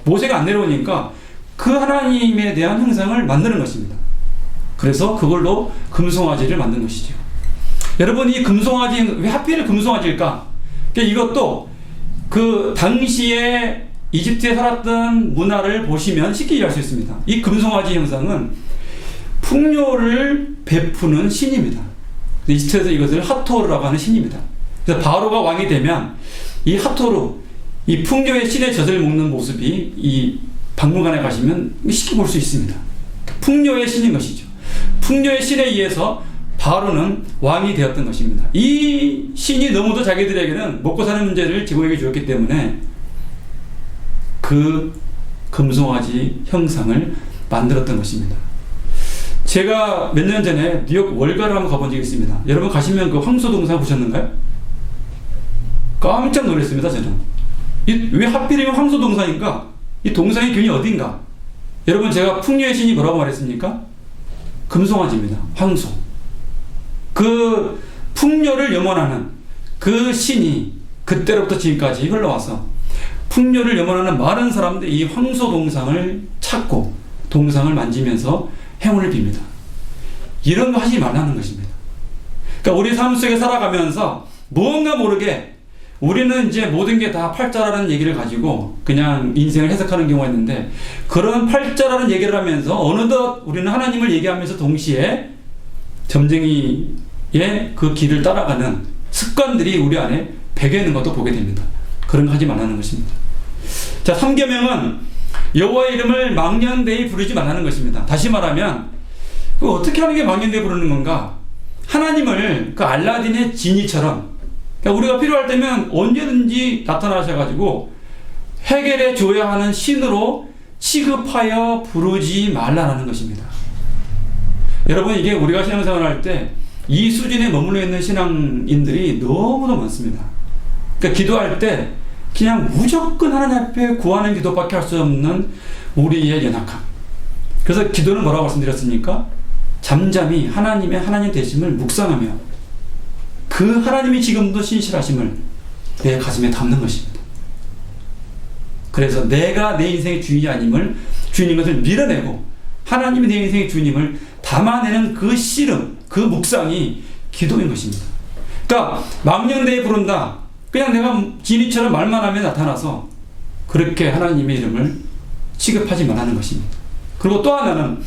모세가 안 내려오니까 그 하나님에 대한 형상을 만드는 것입니다. 그래서 그걸로 금송아지를 만든 것이죠. 여러분 이 금송아지 왜 하필 금송아지일까? 그러니까 이것도 그 당시에 이집트에 살았던 문화를 보시면 쉽게 이해할 수 있습니다. 이 금송아지 형상은 풍요를 베푸는 신입니다. 이집트에서 이것을 하토르라고 하는 신입니다. 그래서 바로가 왕이 되면 이 하토르, 이 풍요의 신의 젖을 먹는 모습이 이 박물관에 가시면 쉽게 볼 수 있습니다. 풍요의 신인 것이죠. 풍요의 신에 의해서 바로는 왕이 되었던 것입니다. 이 신이 너무도 자기들에게는 먹고 사는 문제를 제공해 주었기 때문에 그 금송아지 형상을 만들었던 것입니다. 제가 몇 년 전에 뉴욕 월가를 한번 가본 적이 있습니다. 여러분 가시면 그 황소동상 보셨는가요? 깜짝 놀랐습니다. 저는 왜 하필이면 황소동상인가? 이 동상의 균이 어딘가? 여러분 제가 풍요의 신이 뭐라고 말했습니까? 금송아지입니다. 황소. 그 풍요를 염원하는 그 신이 그때로부터 지금까지 흘러와서 풍요를 염원하는 많은 사람들이 이 황소 동상을 찾고 동상을 만지면서 행운을 빕니다. 이런 거 하지 말라는 것입니다. 그러니까 우리 삶 속에 살아가면서 무언가 모르게 우리는 이제 모든 게 다 팔자라는 얘기를 가지고 그냥 인생을 해석하는 경우가 있는데, 그런 팔자라는 얘기를 하면서 어느덧 우리는 하나님을 얘기하면서 동시에 점쟁이의 그 길을 따라가는 습관들이 우리 안에 배겨 있는 것도 보게 됩니다. 그런 거 하지 말라는 것입니다. 자, 3계명은 여호와의 이름을 망년되이 부르지 말라는 것입니다. 다시 말하면 어떻게 하는 게 망년되이 부르는 건가? 하나님을 그 알라딘의 지니처럼, 그러니까 우리가 필요할 때면 언제든지 나타나셔가지고 해결해 줘야 하는 신으로 취급하여 부르지 말라는 것입니다. 여러분, 이게 우리가 신앙생활 할 때 이 수준에 머물러 있는 신앙인들이 너무나 많습니다. 그러니까 기도할 때 그냥 무조건 하나님 앞에 구하는 기도밖에 할 수 없는 우리의 연약함. 그래서 기도는 뭐라고 말씀드렸습니까? 잠잠히 하나님의 하나님 되심을 묵상하며 그 하나님이 지금도 신실하심을 내 가슴에 담는 것입니다. 그래서 내가 내 인생의 주인이 아님을, 주인인 것을 밀어내고 하나님이 내 인생의 주님을 담아내는 그 씨름, 그 묵상이 기도인 것입니다. 그러니까 망년되이 부른다, 그냥 내가 지니처럼 말만 하면 나타나서 그렇게 하나님의 이름을 취급하지 말라는 것입니다. 그리고 또 하나는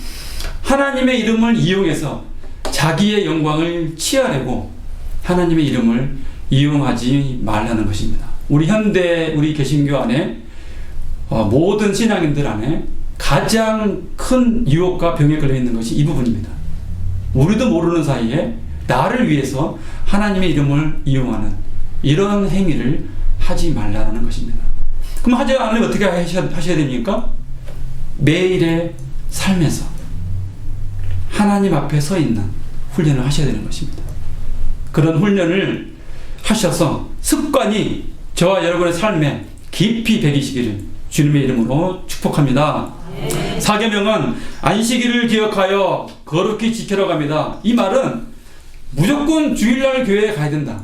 하나님의 이름을 이용해서 자기의 영광을 취하려고 하나님의 이름을 이용하지 말라는 것입니다. 우리 현대 우리 개신교 안에 모든 신앙인들 안에 가장 큰 유혹과 병에 걸려 있는 것이 이 부분입니다. 우리도 모르는 사이에 나를 위해서 하나님의 이름을 이용하는 이런 행위를 하지 말라는 것입니다. 그럼 하지 않으면 어떻게 하셔야 됩니까? 매일의 삶에서 하나님 앞에 서 있는 훈련을 하셔야 되는 것입니다. 그런 훈련을 하셔서 습관이 저와 여러분의 삶에 깊이 배기시기를 주님의 이름으로 축복합니다. 4계명은 안식일을 기억하여 거룩히 지키러 갑니다. 이 말은 무조건 주일날 교회에 가야 된다,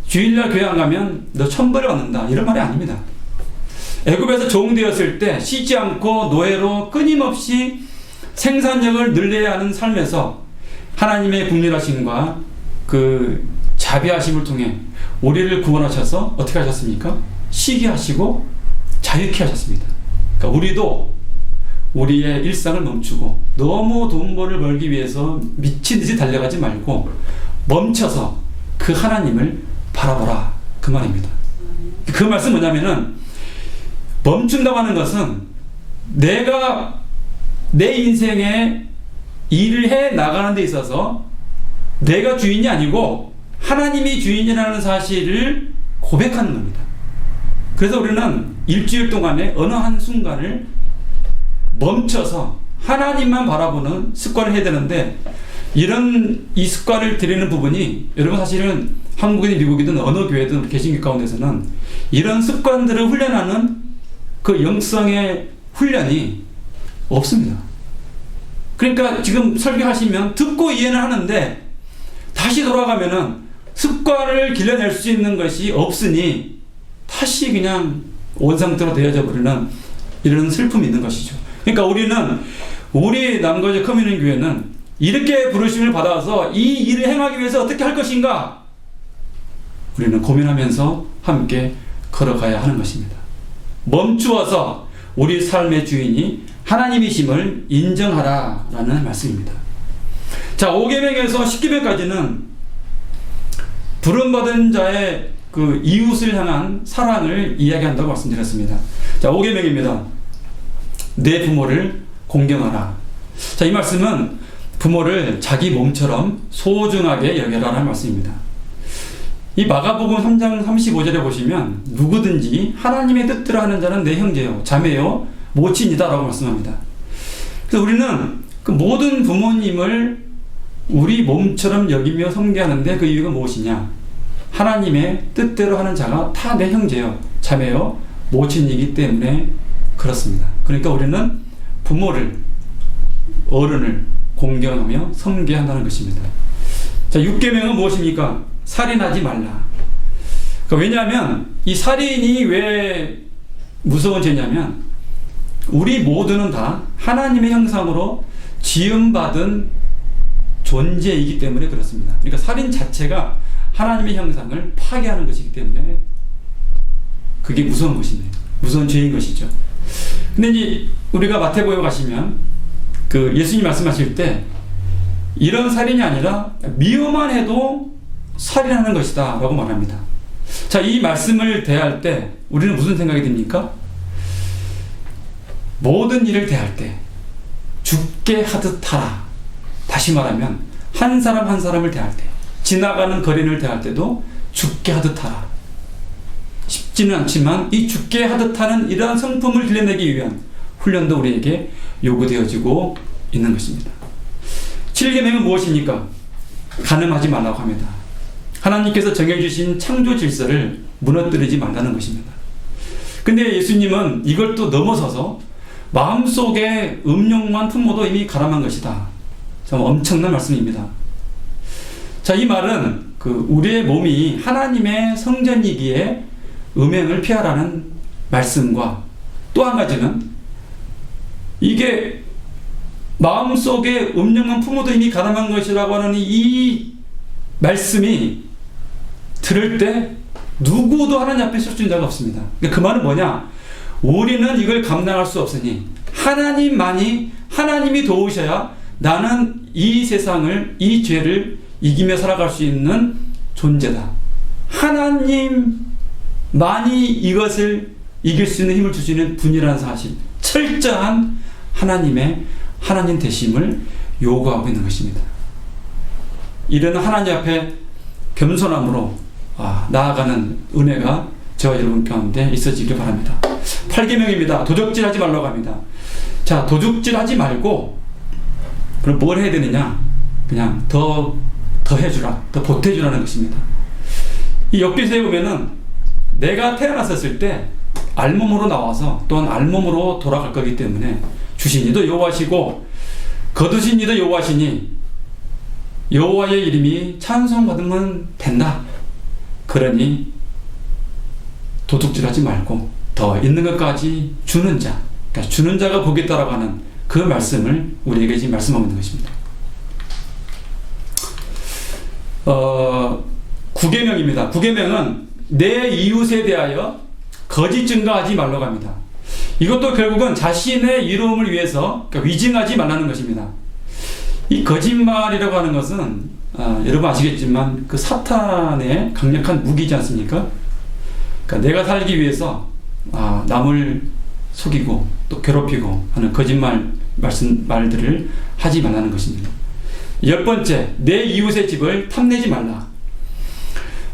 주일날 교회 안 가면 너 천벌을 받는다, 이런 말이 아닙니다. 애굽에서 종되었을 때 쉬지 않고 노예로 끊임없이 생산력을 늘려야 하는 삶에서 하나님의 국률하심과 그 자비하심을 통해 우리를 구원하셔서 어떻게 하셨습니까? 쉬게 하시고 자유케 하셨습니다. 그러니까 우리도 우리의 일상을 멈추고 너무 돈벌을 벌기 위해서 미친 듯이 달려가지 말고 멈춰서 그 하나님을 바라보라, 그 말입니다. 그 말씀 뭐냐면은, 멈춘다고 하는 것은 내가 내 인생에 일을 해 나가는 데 있어서 내가 주인이 아니고 하나님이 주인이라는 사실을 고백하는 겁니다. 그래서 우리는 일주일 동안에 어느 한 순간을 멈춰서 하나님만 바라보는 습관을 해야 되는데, 이 습관을 들이는 부분이 여러분 사실은 한국이든 미국이든 어느 교회든 개신교 가운데서는 이런 습관들을 훈련하는 그 영성의 훈련이 없습니다. 그러니까 지금 설교하시면 듣고 이해는 하는데 다시 돌아가면은 습관을 길러낼 수 있는 것이 없으니 다시 그냥 원상태로 되어져 버리는 이런 슬픔이 있는 것이죠. 그러니까 우리 남거제 커뮤니티 교회는 이렇게 부르심을 받아서 이 일을 행하기 위해서 어떻게 할 것인가, 우리는 고민하면서 함께 걸어가야 하는 것입니다. 멈추어서 우리 삶의 주인이 하나님이심을 인정하라라는 말씀입니다. 자, 5계명에서 10계명까지는 부름받은 자의 그 이웃을 향한 사랑을 이야기한다고 말씀드렸습니다. 자, 5계명입니다. 내 부모를 공경하라. 자, 이 말씀은 부모를 자기 몸처럼 소중하게 여겨라라는 말씀입니다. 이 마가복음 3장 35절에 보시면 누구든지 하나님의 뜻대로 하는 자는 내 형제요 자매요 모친이다 라고 말씀합니다. 그래서 우리는 그 모든 부모님을 우리 몸처럼 여기며 섬기하는데 그 이유가 무엇이냐? 하나님의 뜻대로 하는 자가 다 내 형제요 자매요 모친이기 때문에 그렇습니다. 그러니까 우리는 부모를, 어른을 공경하며 섬겨야 한다는 것입니다. 자, 6계명은 무엇입니까? 살인하지 말라. 왜냐하면 이 살인이 왜 무서운 죄냐면 우리 모두는 다 하나님의 형상으로 지음받은 존재이기 때문에 그렇습니다. 그러니까 살인 자체가 하나님의 형상을 파괴하는 것이기 때문에 그게 무서운 것이네요. 무서운 죄인 것이죠. 근데 이제 우리가 마태복음 가시면 그 예수님 말씀하실 때 이런 살인이 아니라 미워만 해도 살인하는 것이다 라고 말합니다. 자, 이 말씀을 대할 때 우리는 무슨 생각이 듭니까? 모든 일을 대할 때 죽게 하듯 하라. 다시 말하면 한 사람 한 사람을 대할 때, 지나가는 거린을 대할 때도 죽게 하듯 하라. 쉽지는 않지만 이 죽게 하듯 하는 이러한 성품을 길러내기 위한 훈련도 우리에게 요구되어지고 있는 것입니다. 7계명은 무엇입니까? 간음하지 말라고 합니다. 하나님께서 정해주신 창조 질서를 무너뜨리지 말라는 것입니다. 근데 예수님은 이걸 또 넘어서서 마음속에 음욕만 품어도 이미 가람한 것이다. 참 엄청난 말씀입니다. 자, 이 말은 우리의 몸이 하나님의 성전이기에 음행을 피하라는 말씀과 또 한 가지는 이게 마음속에 음욕만 품어도 이미 가담한 것이라고 하는 이 말씀이 들을 때 누구도 하나님 앞에 설 자가 없습니다. 그 말은 뭐냐? 우리는 이걸 감당할 수 없으니 하나님이 도우셔야 나는 이 세상을, 이 죄를 이기며 살아갈 수 있는 존재다. 하나님만이 이것을 이길 수 있는 힘을 주시는 분이라는 사실, 철저한 하나님 되심을 요구하고 있는 것입니다. 이런 하나님 앞에 겸손함으로 나아가는 은혜가 저와 여러분 가운데 있어지길 바랍니다. 8계명입니다. 도적질하지 말라고 합니다. 자, 도적질하지 말고 그럼 뭘 해야 되느냐? 그냥 더 해주라, 더 보태주라는 것입니다. 이 욥기서에 보면은 내가 태어났었을 때 알몸으로 나와서 또한 알몸으로 돌아갈 거기 때문에 주신 이도 여호와시고 거두신 이도 여호와시니 여호와의 이름이 찬송받으면 된다. 그러니 도둑질하지 말고 더 있는 것까지 주는 자, 그러니까 주는 자가 복이 있다라고 하는 그 말씀을 우리에게 지금 말씀하고 있는 것입니다. 9계명입니다. 9계명은 내 이웃에 대하여 거짓 증거하지 말라고 합니다. 이것도 결국은 자신의 이로움을 위해서 위증하지 말라는 것입니다. 이 거짓말이라고 하는 것은 여러분 아시겠지만 그 사탄의 강력한 무기이지 않습니까? 그러니까 내가 살기 위해서 남을 속이고 또 괴롭히고 하는 거짓말 말들을 하지 말라는 것입니다. 10번째, 내 이웃의 집을 탐내지 말라.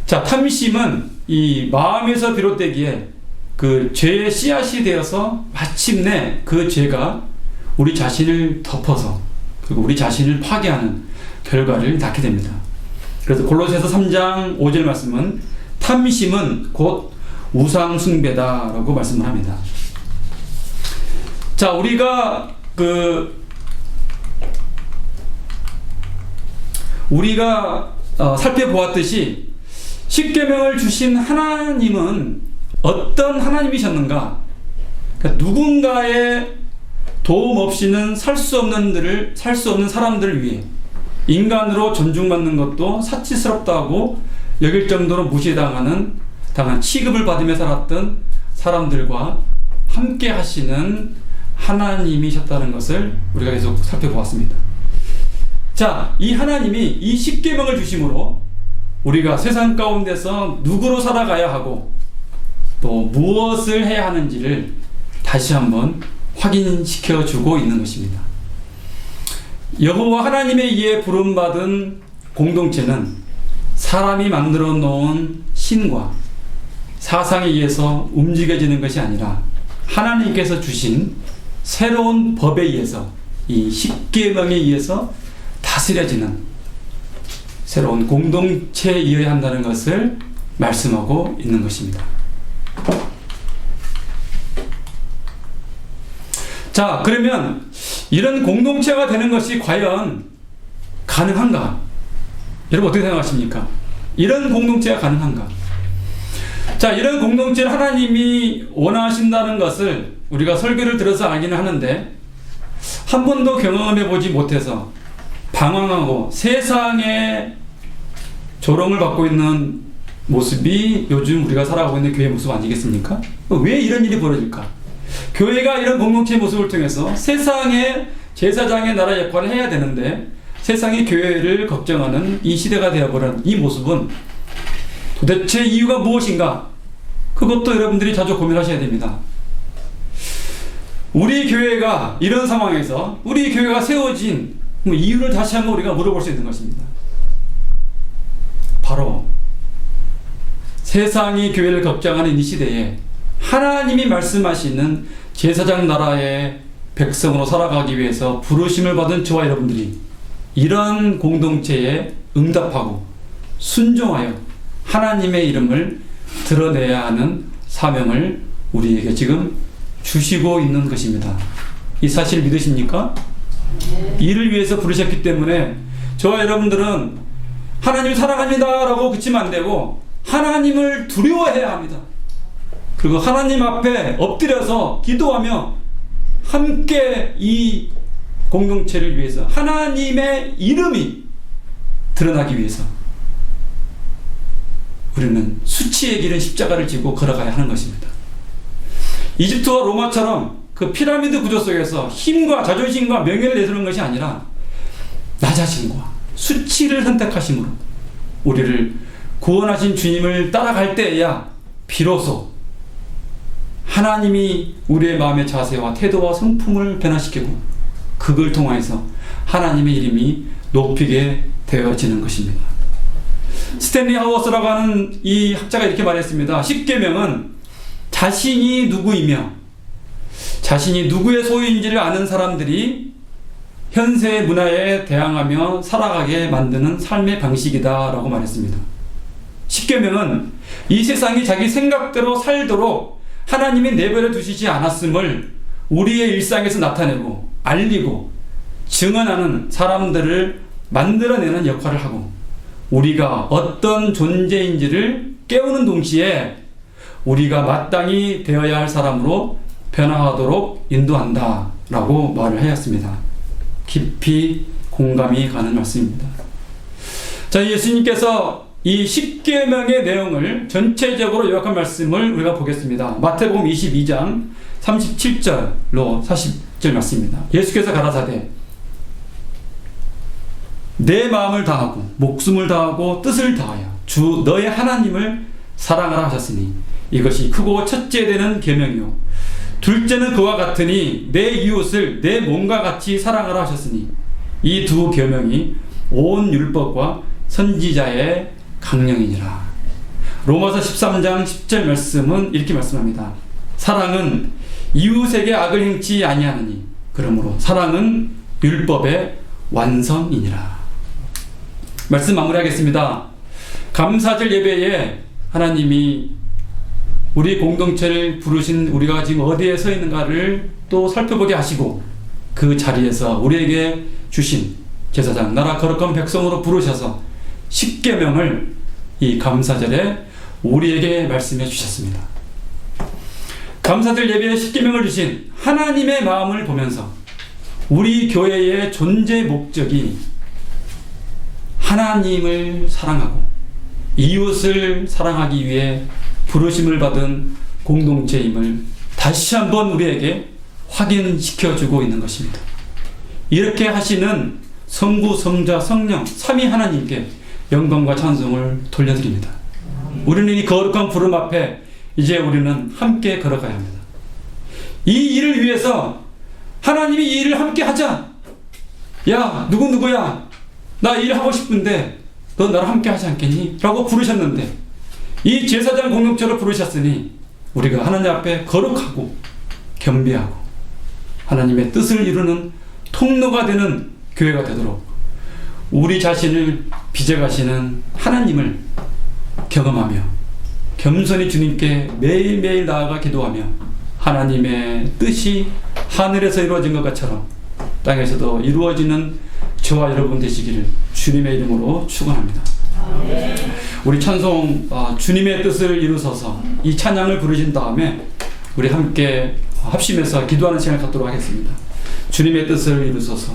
자, 탐심은 이 마음에서 비롯되기에 그 죄의 씨앗이 되어서 마침내 그 죄가 우리 자신을 덮어서 그리고 우리 자신을 파괴하는 결과를 낳게 됩니다. 그래서 골로새서 3장 5절 말씀은 탐심은 곧 우상 숭배다라고 말씀을 합니다. 자, 우리가 살펴보았듯이 10계명을 주신 하나님은 어떤 하나님이셨는가? 그러니까 누군가의 도움 없이는 살 수 없는 사람들을 위해 인간으로 존중받는 것도 사치스럽다고 여길 정도로 무시당한 취급을 받으며 살았던 사람들과 함께 하시는 하나님이셨다는 것을 우리가 계속 살펴보았습니다. 자, 이 하나님이 이 10계명을 주심으로 우리가 세상 가운데서 누구로 살아가야 하고 또 무엇을 해야 하는지를 다시 한번 확인시켜 주고 있는 것입니다. 여호와 하나님에 의해 부름받은 공동체는 사람이 만들어 놓은 신과 사상에 의해서 움직여지는 것이 아니라 하나님께서 주신 새로운 법에 의해서 이 10계명에 의해서 다스려지는 새로운 공동체에 이어야 한다는 것을 말씀하고 있는 것입니다. 자, 그러면 이런 공동체가 되는 것이 과연 가능한가? 여러분 어떻게 생각하십니까? 이런 공동체가 가능한가? 자, 이런 공동체를 하나님이 원하신다는 것을 우리가 설교를 들어서 알기는 하는데 한 번도 경험해 보지 못해서 방황하고 세상의 조롱을 받고 있는 모습이 요즘 우리가 살아가고 있는 교회 모습 아니겠습니까? 왜 이런 일이 벌어질까? 교회가 이런 공동체의 모습을 통해서 세상의 제사장의 나라 역할을 해야 되는데 세상이 교회를 걱정하는 이 시대가 되어버린 이 모습은 도대체 이유가 무엇인가? 그것도 여러분들이 자주 고민하셔야 됩니다. 우리 교회가 이런 상황에서 우리 교회가 세워진 이유를 다시 한번 우리가 물어볼 수 있는 것입니다. 바로 세상이 교회를 걱정하는 이 시대에 하나님이 말씀하시는 제사장 나라의 백성으로 살아가기 위해서 부르심을 받은 저와 여러분들이 이러한 공동체에 응답하고 순종하여 하나님의 이름을 드러내야 하는 사명을 우리에게 지금 주시고 있는 것입니다. 이 사실 믿으십니까? 이를 위해서 부르셨기 때문에 저와 여러분들은 하나님을 사랑합니다 라고 그치면 안 되고 하나님을 두려워해야 합니다. 그리고 하나님 앞에 엎드려서 기도하며 함께 이 공동체를 위해서 하나님의 이름이 드러나기 위해서 우리는 수치의 길은 십자가를 지고 걸어가야 하는 것입니다. 이집트와 로마처럼 그 피라미드 구조 속에서 힘과 자존심과 명예를 내세우는 것이 아니라 나 자신과 수치를 선택하심으로 우리를 구원하신 주님을 따라갈 때에야 비로소 하나님이 우리의 마음의 자세와 태도와 성품을 변화시키고 그걸 통해서 하나님의 이름이 높이게 되어지는 것입니다. 스탠리 하워스라고 하는 이 학자가 이렇게 말했습니다. 십계명은 자신이 누구이며 자신이 누구의 소유인지를 아는 사람들이 현세의 문화에 대항하며 살아가게 만드는 삶의 방식이다 라고 말했습니다. 십계명은 이 세상이 자기 생각대로 살도록 하나님이 내버려 두시지 않았음을 우리의 일상에서 나타내고 알리고 증언하는 사람들을 만들어내는 역할을 하고 우리가 어떤 존재인지를 깨우는 동시에 우리가 마땅히 되어야 할 사람으로 변화하도록 인도한다 라고 말을 하였습니다. 깊이 공감이 가는 말씀입니다. 자, 예수님께서 이 십계명의 내용을 전체적으로 요약한 말씀을 우리가 보겠습니다. 마태복음 22장 37절로 40절 말씀입니다. 예수께서 가라사대 내 마음을 다하고 목숨을 다하고 뜻을 다하여 주 너의 하나님을 사랑하라 하셨으니 이것이 크고 첫째 되는 계명이요 둘째는 그와 같으니 내 이웃을 내 몸과 같이 사랑하라 하셨으니 이 두 계명이 온 율법과 선지자의 강령이니라. 로마서 13장 10절 말씀은 이렇게 말씀합니다. 사랑은 이웃에게 악을 행치 아니하느니 그러므로 사랑은 율법의 완성이니라. 말씀 마무리하겠습니다. 감사절 예배에 하나님이 우리 공동체를 부르신 우리가 지금 어디에 서 있는가를 또 살펴보게 하시고 그 자리에서 우리에게 주신 제사장 나라 거룩한 백성으로 부르셔서 십계명을 이 감사절에 우리에게 말씀해 주셨습니다. 감사절 예배에 십계명을 주신 하나님의 마음을 보면서 우리 교회의 존재 목적이 하나님을 사랑하고 이웃을 사랑하기 위해 부르심을 받은 공동체임을 다시 한번 우리에게 확인시켜주고 있는 것입니다. 이렇게 하시는 성부, 성자, 성령 삼위 하나님께 영광과 찬송을 돌려드립니다. 우리는 이 거룩한 부름 앞에 이제 우리는 함께 걸어가야 합니다. 이 일을 위해서 하나님이 이 일을 함께 하자. 야, 누구야? 나 일 하고 싶은데 너 나랑 함께 하지 않겠니? 라고 부르셨는데 이 제사장 공동체로 부르셨으니 우리가 하나님 앞에 거룩하고 겸비하고 하나님의 뜻을 이루는 통로가 되는 교회가 되도록 우리 자신을 빚어가시는 하나님을 경험하며 겸손히 주님께 매일매일 나아가 기도하며 하나님의 뜻이 하늘에서 이루어진 것처럼 땅에서도 이루어지는 저와 여러분 되시기를 주님의 이름으로 축원합니다. 우리 찬송 주님의 뜻을 이루소서 이 찬양을 부르신 다음에 우리 함께 합심해서 기도하는 시간을 갖도록 하겠습니다. 주님의 뜻을 이루소서.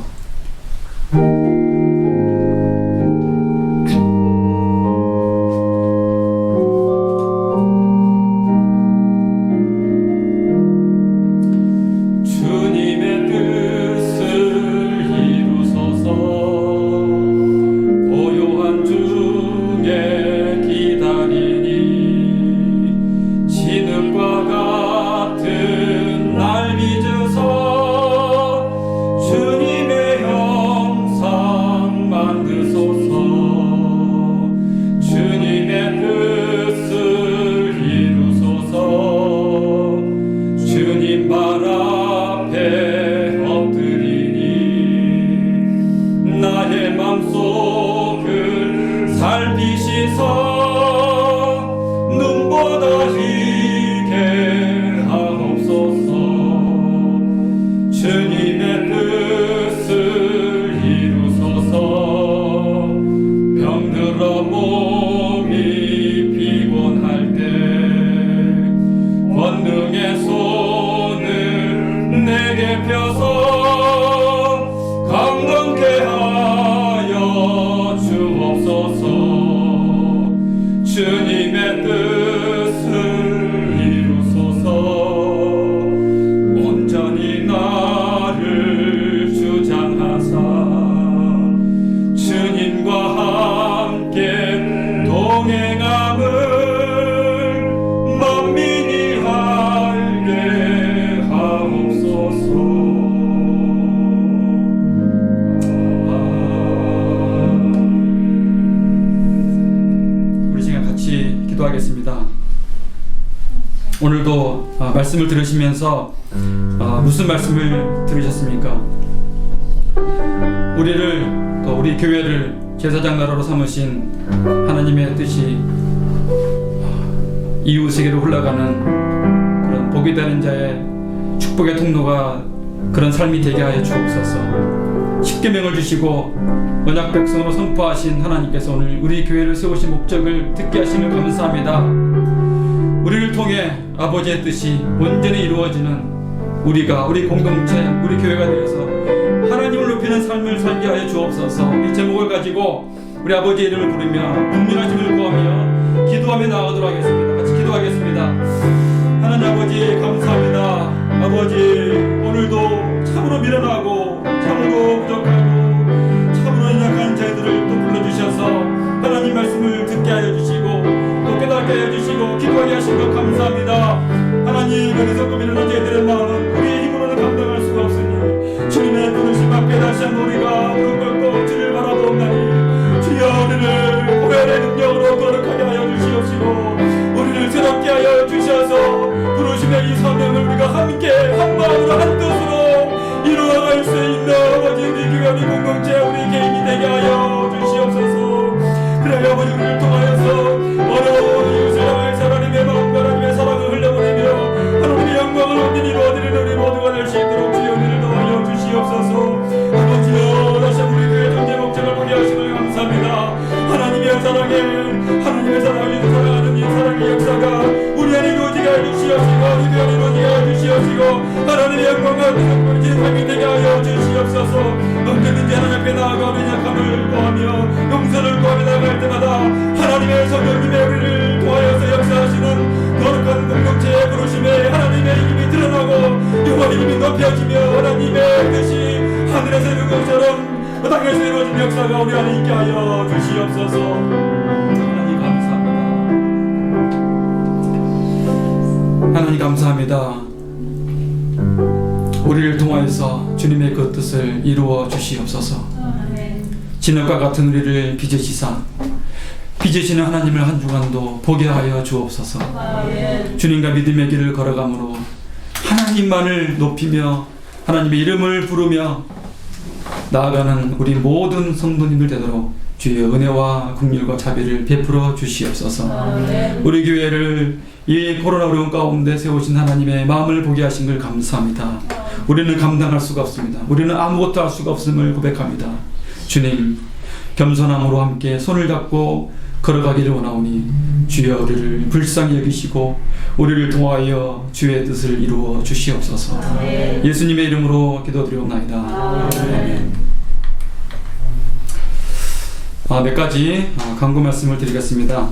주님의 뜻을 이루소서. 온전히 나를 주장하사 주님과 함께 동행함을 만민이 알게 하옵소서. 기도하겠습니다. 오늘도 말씀을 들으시면서 무슨 말씀을 들으셨습니까? 우리를 또 우리 교회를 제사장 나라로 삼으신 하나님의 뜻이 이웃에게로 흘러가는 그런 복이 되는 자의 축복의 통로가 그런 삶이 되게 하여 주옵소서. 십계명을 주시고 언약 백성으로 선포하신 하나님께서 오늘 우리 교회를 세우신 목적을 듣게 하심을 감사합니다. 우리를 통해 아버지의 뜻이 온전히 이루어지는 우리 공동체, 우리 교회가 되어서 하나님을 높이는 삶을 살게 하여 주옵소서. 이 제목을 가지고 우리 아버지의 이름을 부르며 국민하심을 구하며 기도하며 나아가도록 하겠습니다. 같이 기도하겠습니다. 하나님 아버지 감사합니다. 아버지 오늘도 참으로 미련하고 참으로 부족하고 연약한 저희들을 또 불러주셔서 하나님 말씀을 듣게 하여 주시고 또 깨닫게 하여 주시고 기도하게 하신 것 감사합니다. 하나님 어디서 고민하는 저희들의 마음은 우리의 힘으로는 감당할 수가 없으니 주님의 부르심 앞에 다시 한번 우리가 무릎 꿇고 주를 바라보옵나니 주여 우리를 구별의 능력으로 거룩하게 하여 주시옵시고 우리를 새롭게 하여 주셔서 부르심의 이 사명을 우리가 함께 한 마음으로 한 뜻으로 이루어갈 수 있는 아버지 우리 교회 우리 공동체 우리 개인이 되게 하여 주시옵소서. 그래 아버지 우리를 통하여서 어려운 이웃을 향할 하나님의 마음과 하나님의 사랑을 흘려보내며 하나님의 영광을 온전히 이루어드리는 우리 모두가 될 수 있도록 주여 우리를 도와여 주시옵소서. 아버지여 다시 우리 교회 존재 목적을 보게 하심을 감사합니다. 하나님의 사랑을 사랑하는 이 사랑의 역사가 우리 안에 이루어지게 하여 주시옵시고 우리 교회 안에 이루어지게 하여 주시옵시고 하나님의 영광과 기쁨을 삶이 되게 하여 주시옵소서. 언제든지 하나님 앞에 나아가 우리 약함을 구하며 용서를 구하며 나아갈 때마다 하나님의 성령님의 우리를 도하여서 역사하시는 거룩한 공동체의 부르심에 하나님의 이름이 드러나고 여호와 이름이 높여지며 하나님의 뜻이 하늘에서 이룬 것처럼 땅에서 이루어진 역사가 우리 안에 있게 하여 주시옵소서. 하나님 감사합니다. 하나님 감사합니다. 우리를 통하여서 주님의 그 뜻을 이루어 주시옵소서. 진흙과 같은 우리를 빚으시사 빚으시는 하나님을 한 주간도 보게 하여 주옵소서. 주님과 믿음의 길을 걸어가므로 하나님만을 높이며 하나님의 이름을 부르며 나아가는 우리 모든 성도님들 되도록 주의 은혜와 긍휼과 자비를 베풀어 주시옵소서. 우리 교회를 이 코로나 어려운 가운데 세우신 하나님의 마음을 보게 하신 걸 감사합니다. 우리는 감당할 수가 없습니다. 우리는 아무것도 할 수가 없음을 고백합니다. 주님 겸손함으로 함께 손을 잡고 걸어가기를 원하오니 주여 우리를 불쌍히 여기시고 우리를 통하여 주의 뜻을 이루어 주시옵소서. 예수님의 이름으로 기도드리옵나이다. 아멘. 몇 가지 간구 말씀을 드리겠습니다.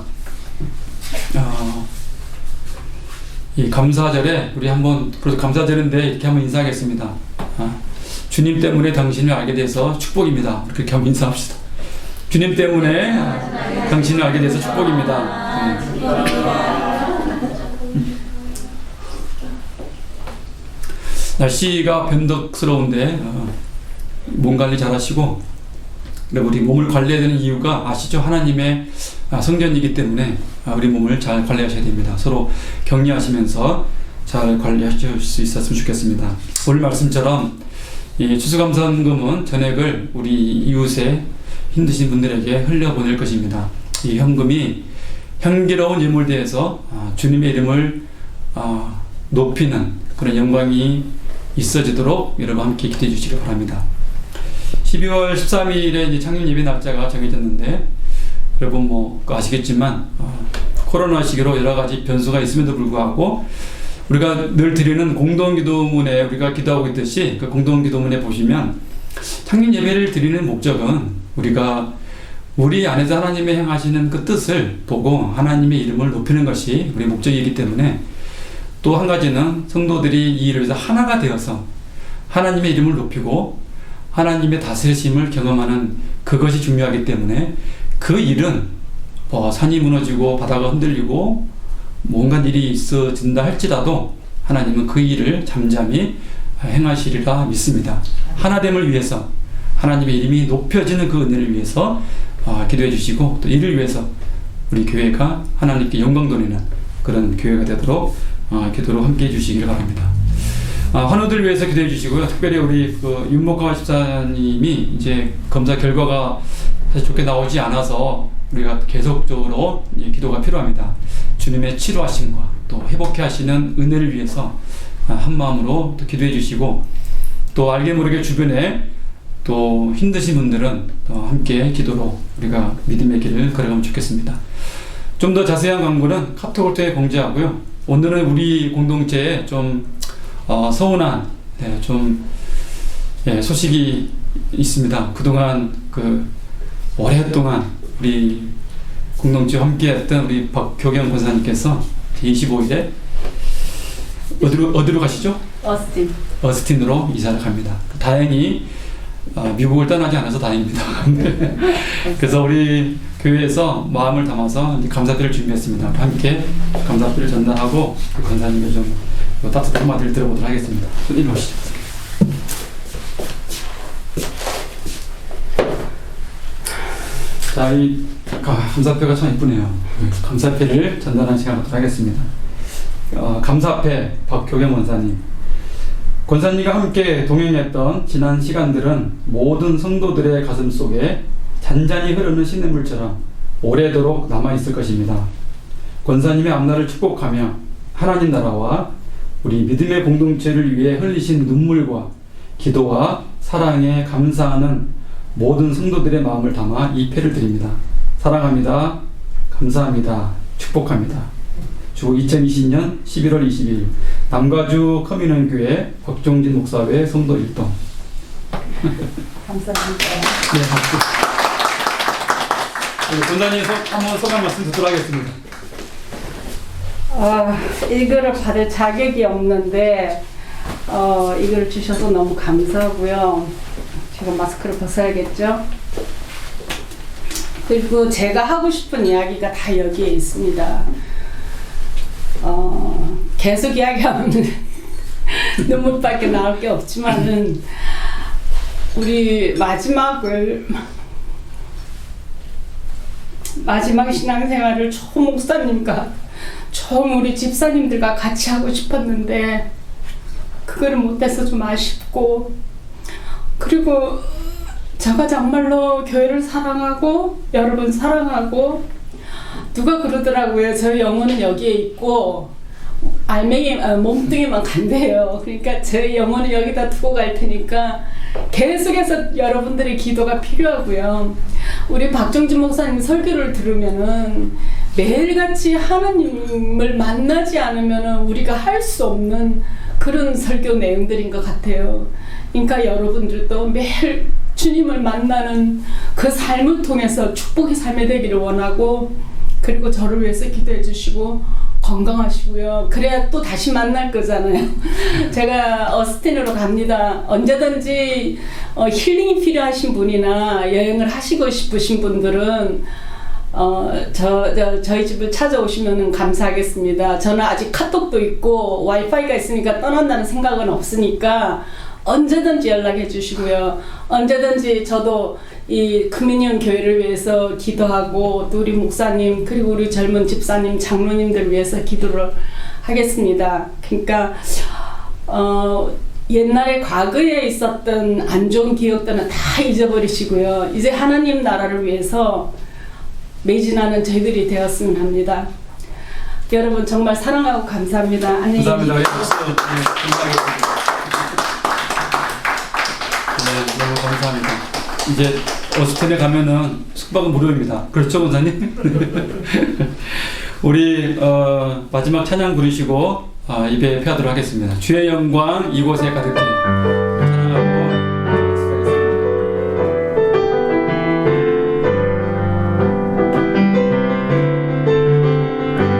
이 감사절에 우리 한번, 그래도 감사절인데 이렇게 한번 인사하겠습니다. 주님 때문에 당신을 알게 돼서 축복입니다. 그렇게 한번 인사합시다. 주님 때문에 당신을 알게 돼서 축복입니다. 날씨가 변덕스러운데 몸 관리 잘 하시고, 우리 몸을 관리해야 되는 이유가 아시죠? 하나님의 성전이기 때문에 우리 몸을 잘 관리하셔야 됩니다. 서로 격려하시면서 잘 관리하실 수 있었으면 좋겠습니다. 오늘 말씀처럼 이 추수감사헌금은 전액을 우리 이웃에 힘드신 분들에게 흘려보낼 것입니다. 이 현금이 향기로운 예물대에서 주님의 이름을 높이는 그런 영광이 있어지도록 여러분 함께 기도해 주시기 바랍니다. 12월 13일에 이제 창립 예배 날짜가 정해졌는데, 여러분 아시겠지만 코로나 시기로 여러 가지 변수가 있음에도 불구하고 우리가 늘 드리는 공동기도문에 우리가 기도하고 있듯이 그 공동기도문에 보시면 창립 예배를 드리는 목적은 우리가 우리 안에서 하나님의 행하시는 그 뜻을 보고 하나님의 이름을 높이는 것이 우리 목적이기 때문에, 또 한 가지는 성도들이 이 일을 위해서 하나가 되어서 하나님의 이름을 높이고 하나님의 다스리심을 경험하는 그것이 중요하기 때문에, 그 일은 산이 무너지고 바다가 흔들리고 뭔가 일이 있어진다 할지라도 하나님은 그 일을 잠잠히 행하시리라 믿습니다. 하나됨을 위해서, 하나님의 이름이 높여지는 그 은혜를 위해서 기도해 주시고, 또 이를 위해서 우리 교회가 하나님께 영광 돌리는 그런 교회가 되도록 기도로 함께 해 주시기를 바랍니다. 환우들 위해서 기도해 주시고요. 특별히 우리 윤목화 집사님이 이제 검사 결과가 사실 좋게 나오지 않아서 우리가 계속적으로 기도가 필요합니다. 주님의 치료하심과 또 회복해 하시는 은혜를 위해서 한 마음으로 또 기도해 주시고, 또 알게 모르게 주변에 또 힘드신 분들은 또 함께 기도로 우리가 믿음의 길을 걸어가면 좋겠습니다. 좀 더 자세한 광고는 카톡을 통해 공지하고요. 오늘은 우리 공동체에 좀 서운한 소식이 있습니다. 그동안 오랫동안 우리 공동체와 함께했던 우리 박교경 권사님께서 25일에 어디로 가시죠? 어스틴으로 이사를 갑니다. 다행히 미국을 떠나지 않아서 다행입니다. 그래서 우리 교회에서 마음을 담아서 감사드릴 준비했습니다. 함께 감사드리를 전달하고 권사님께 좀 따뜻한 한마디를 들어보도록 하겠습니다. 이리 오시죠. 자, 이 감사패가 참 이쁘네요. 감사패를 전달하는 시간 갖도록 하겠습니다. 감사패 박효경 권사님. 권사님과 함께 동행했던 지난 시간들은 모든 성도들의 가슴 속에 잔잔히 흐르는 시냇물처럼 오래도록 남아있을 것입니다. 권사님의 앞날을 축복하며 하나님 나라와 우리 믿음의 공동체를 위해 흘리신 눈물과 기도와 사랑에 감사하는 모든 성도들의 마음을 담아 이 패를 드립니다. 사랑합니다. 감사합니다. 축복합니다. 주 2020년 11월 20일 남가주 커뮤니교회 박종진 목사회 성도 1동. 감사합니다. 네, 박수. 권사님 한번 소감 말씀 듣도록 하겠습니다. 이거를 받을 자격이 없는데 이걸 주셔서 너무 감사하고요. 제가 마스크를 벗어야겠죠? 그리고 제가 하고 싶은 이야기가 다 여기에 있습니다. 계속 이야기하면 눈물밖에 나올 게 없지만은 우리 마지막 신앙생활을 처음 목사님과 처음 우리 집사님들과 같이 하고 싶었는데 그거를 못해서 좀 아쉽고, 그리고 제가 정말로 교회를 사랑하고 여러분 사랑하고, 누가 그러더라고요. 저희 영혼은 여기에 있고 몸뚱이만 간대요. 그러니까 저희 영혼을 여기다 두고 갈 테니까 계속해서 여러분들의 기도가 필요하고요. 우리 박정진 목사님 설교를 들으면은 매일같이 하나님을 만나지 않으면은 우리가 할 수 없는 그런 설교 내용들인 것 같아요. 그러니까 여러분들도 매일 주님을 만나는 그 삶을 통해서 축복의 삶이 되기를 원하고, 그리고 저를 위해서 기도해 주시고 건강하시고요. 그래야 또 다시 만날 거잖아요. 제가 어스틴으로 갑니다. 언제든지 힐링이 필요하신 분이나 여행을 하시고 싶으신 분들은 저희 집을 찾아오시면 감사하겠습니다. 저는 아직 카톡도 있고 와이파이가 있으니까 떠난다는 생각은 없으니까 언제든지 연락해 주시고요. 언제든지 저도 이 크미니언 교회를 위해서 기도하고, 또 우리 목사님 그리고 우리 젊은 집사님 장로님들 위해서 기도를 하겠습니다. 그러니까 옛날에 과거에 있었던 안 좋은 기억들은 다 잊어버리시고요. 이제 하나님 나라를 위해서 매진하는 저희들이 되었으면 합니다. 여러분 정말 사랑하고 감사합니다. 안녕히 감사합니다. 예, 박수. 네, 감사하겠습니다. 네, 너무 감사합니다. 이제 어스틴에 가면은 숙박은 무료입니다. 그렇죠, 원사님? 우리 마지막 찬양 부르시고 입에 피하도록 하겠습니다. 주의 영광 이곳에 가득해. 찬양하고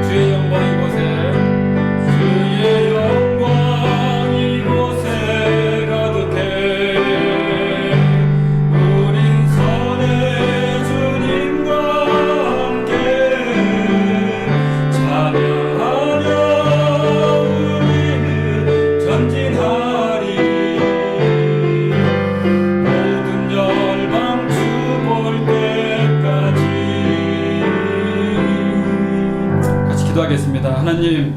주의 영광 이곳에, 주의 영광 이곳에 가득해. 우린 선의 주님과 함께 찬양하며 우리는 전진하리. 모든 열방 주볼 때까지. 같이 기도하겠습니다. 하나님,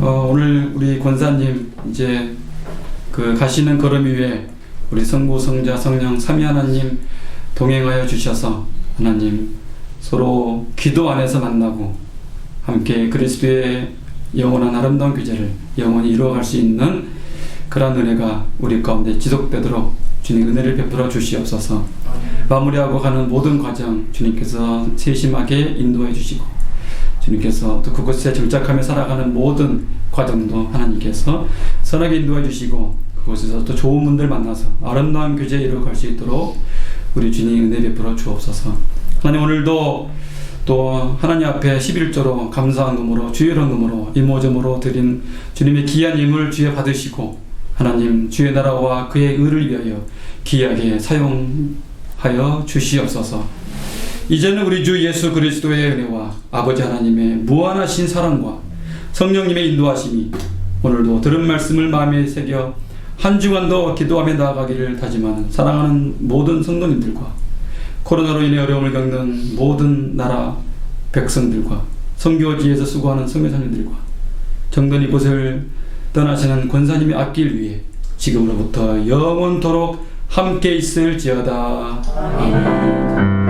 오늘 우리 권사님 이제 그 가시는 걸음 위에 우리 성부, 성자, 성령 삼위 하나님 동행하여 주셔서 하나님 서로 기도 안에서 만나고 함께 그리스도의 영원한 아름다운 교제를 영원히 이루어갈 수 있는 그러한 은혜가 우리 가운데 지속되도록 주님 은혜를 베풀어 주시옵소서. 마무리하고 가는 모든 과정 주님께서 세심하게 인도해 주시고, 주님께서 또 그곳에 정착하며 살아가는 모든 과정도 하나님께서 선하게 인도해 주시고, 그곳에서 또 좋은 분들 만나서 아름다운 교제에 이루어갈 수 있도록 우리 주님 은혜 베풀어 주옵소서. 하나님, 오늘도 또 하나님 앞에 11조로 감사한 금으로 주의 이름으로 이모점으로 드린 주님의 귀한 예물 주에 받으시고, 하나님 주의 나라와 그의 의를 위하여 귀하게 사용하여 주시옵소서. 이제는 우리 주 예수 그리스도의 은혜와 아버지 하나님의 무한하신 사랑과 성령님의 인도하심이 오늘도 들은 말씀을 마음에 새겨 한 주간도 기도하며 나아가기를 다짐하는 사랑하는 모든 성도님들과 코로나로 인해 어려움을 겪는 모든 나라 백성들과 선교지에서 수고하는 선교사님들과 정든 이곳을 떠나시는 권사님의 앞길 위에 지금으로부터 영원토록 함께 있을지어다. 아멘.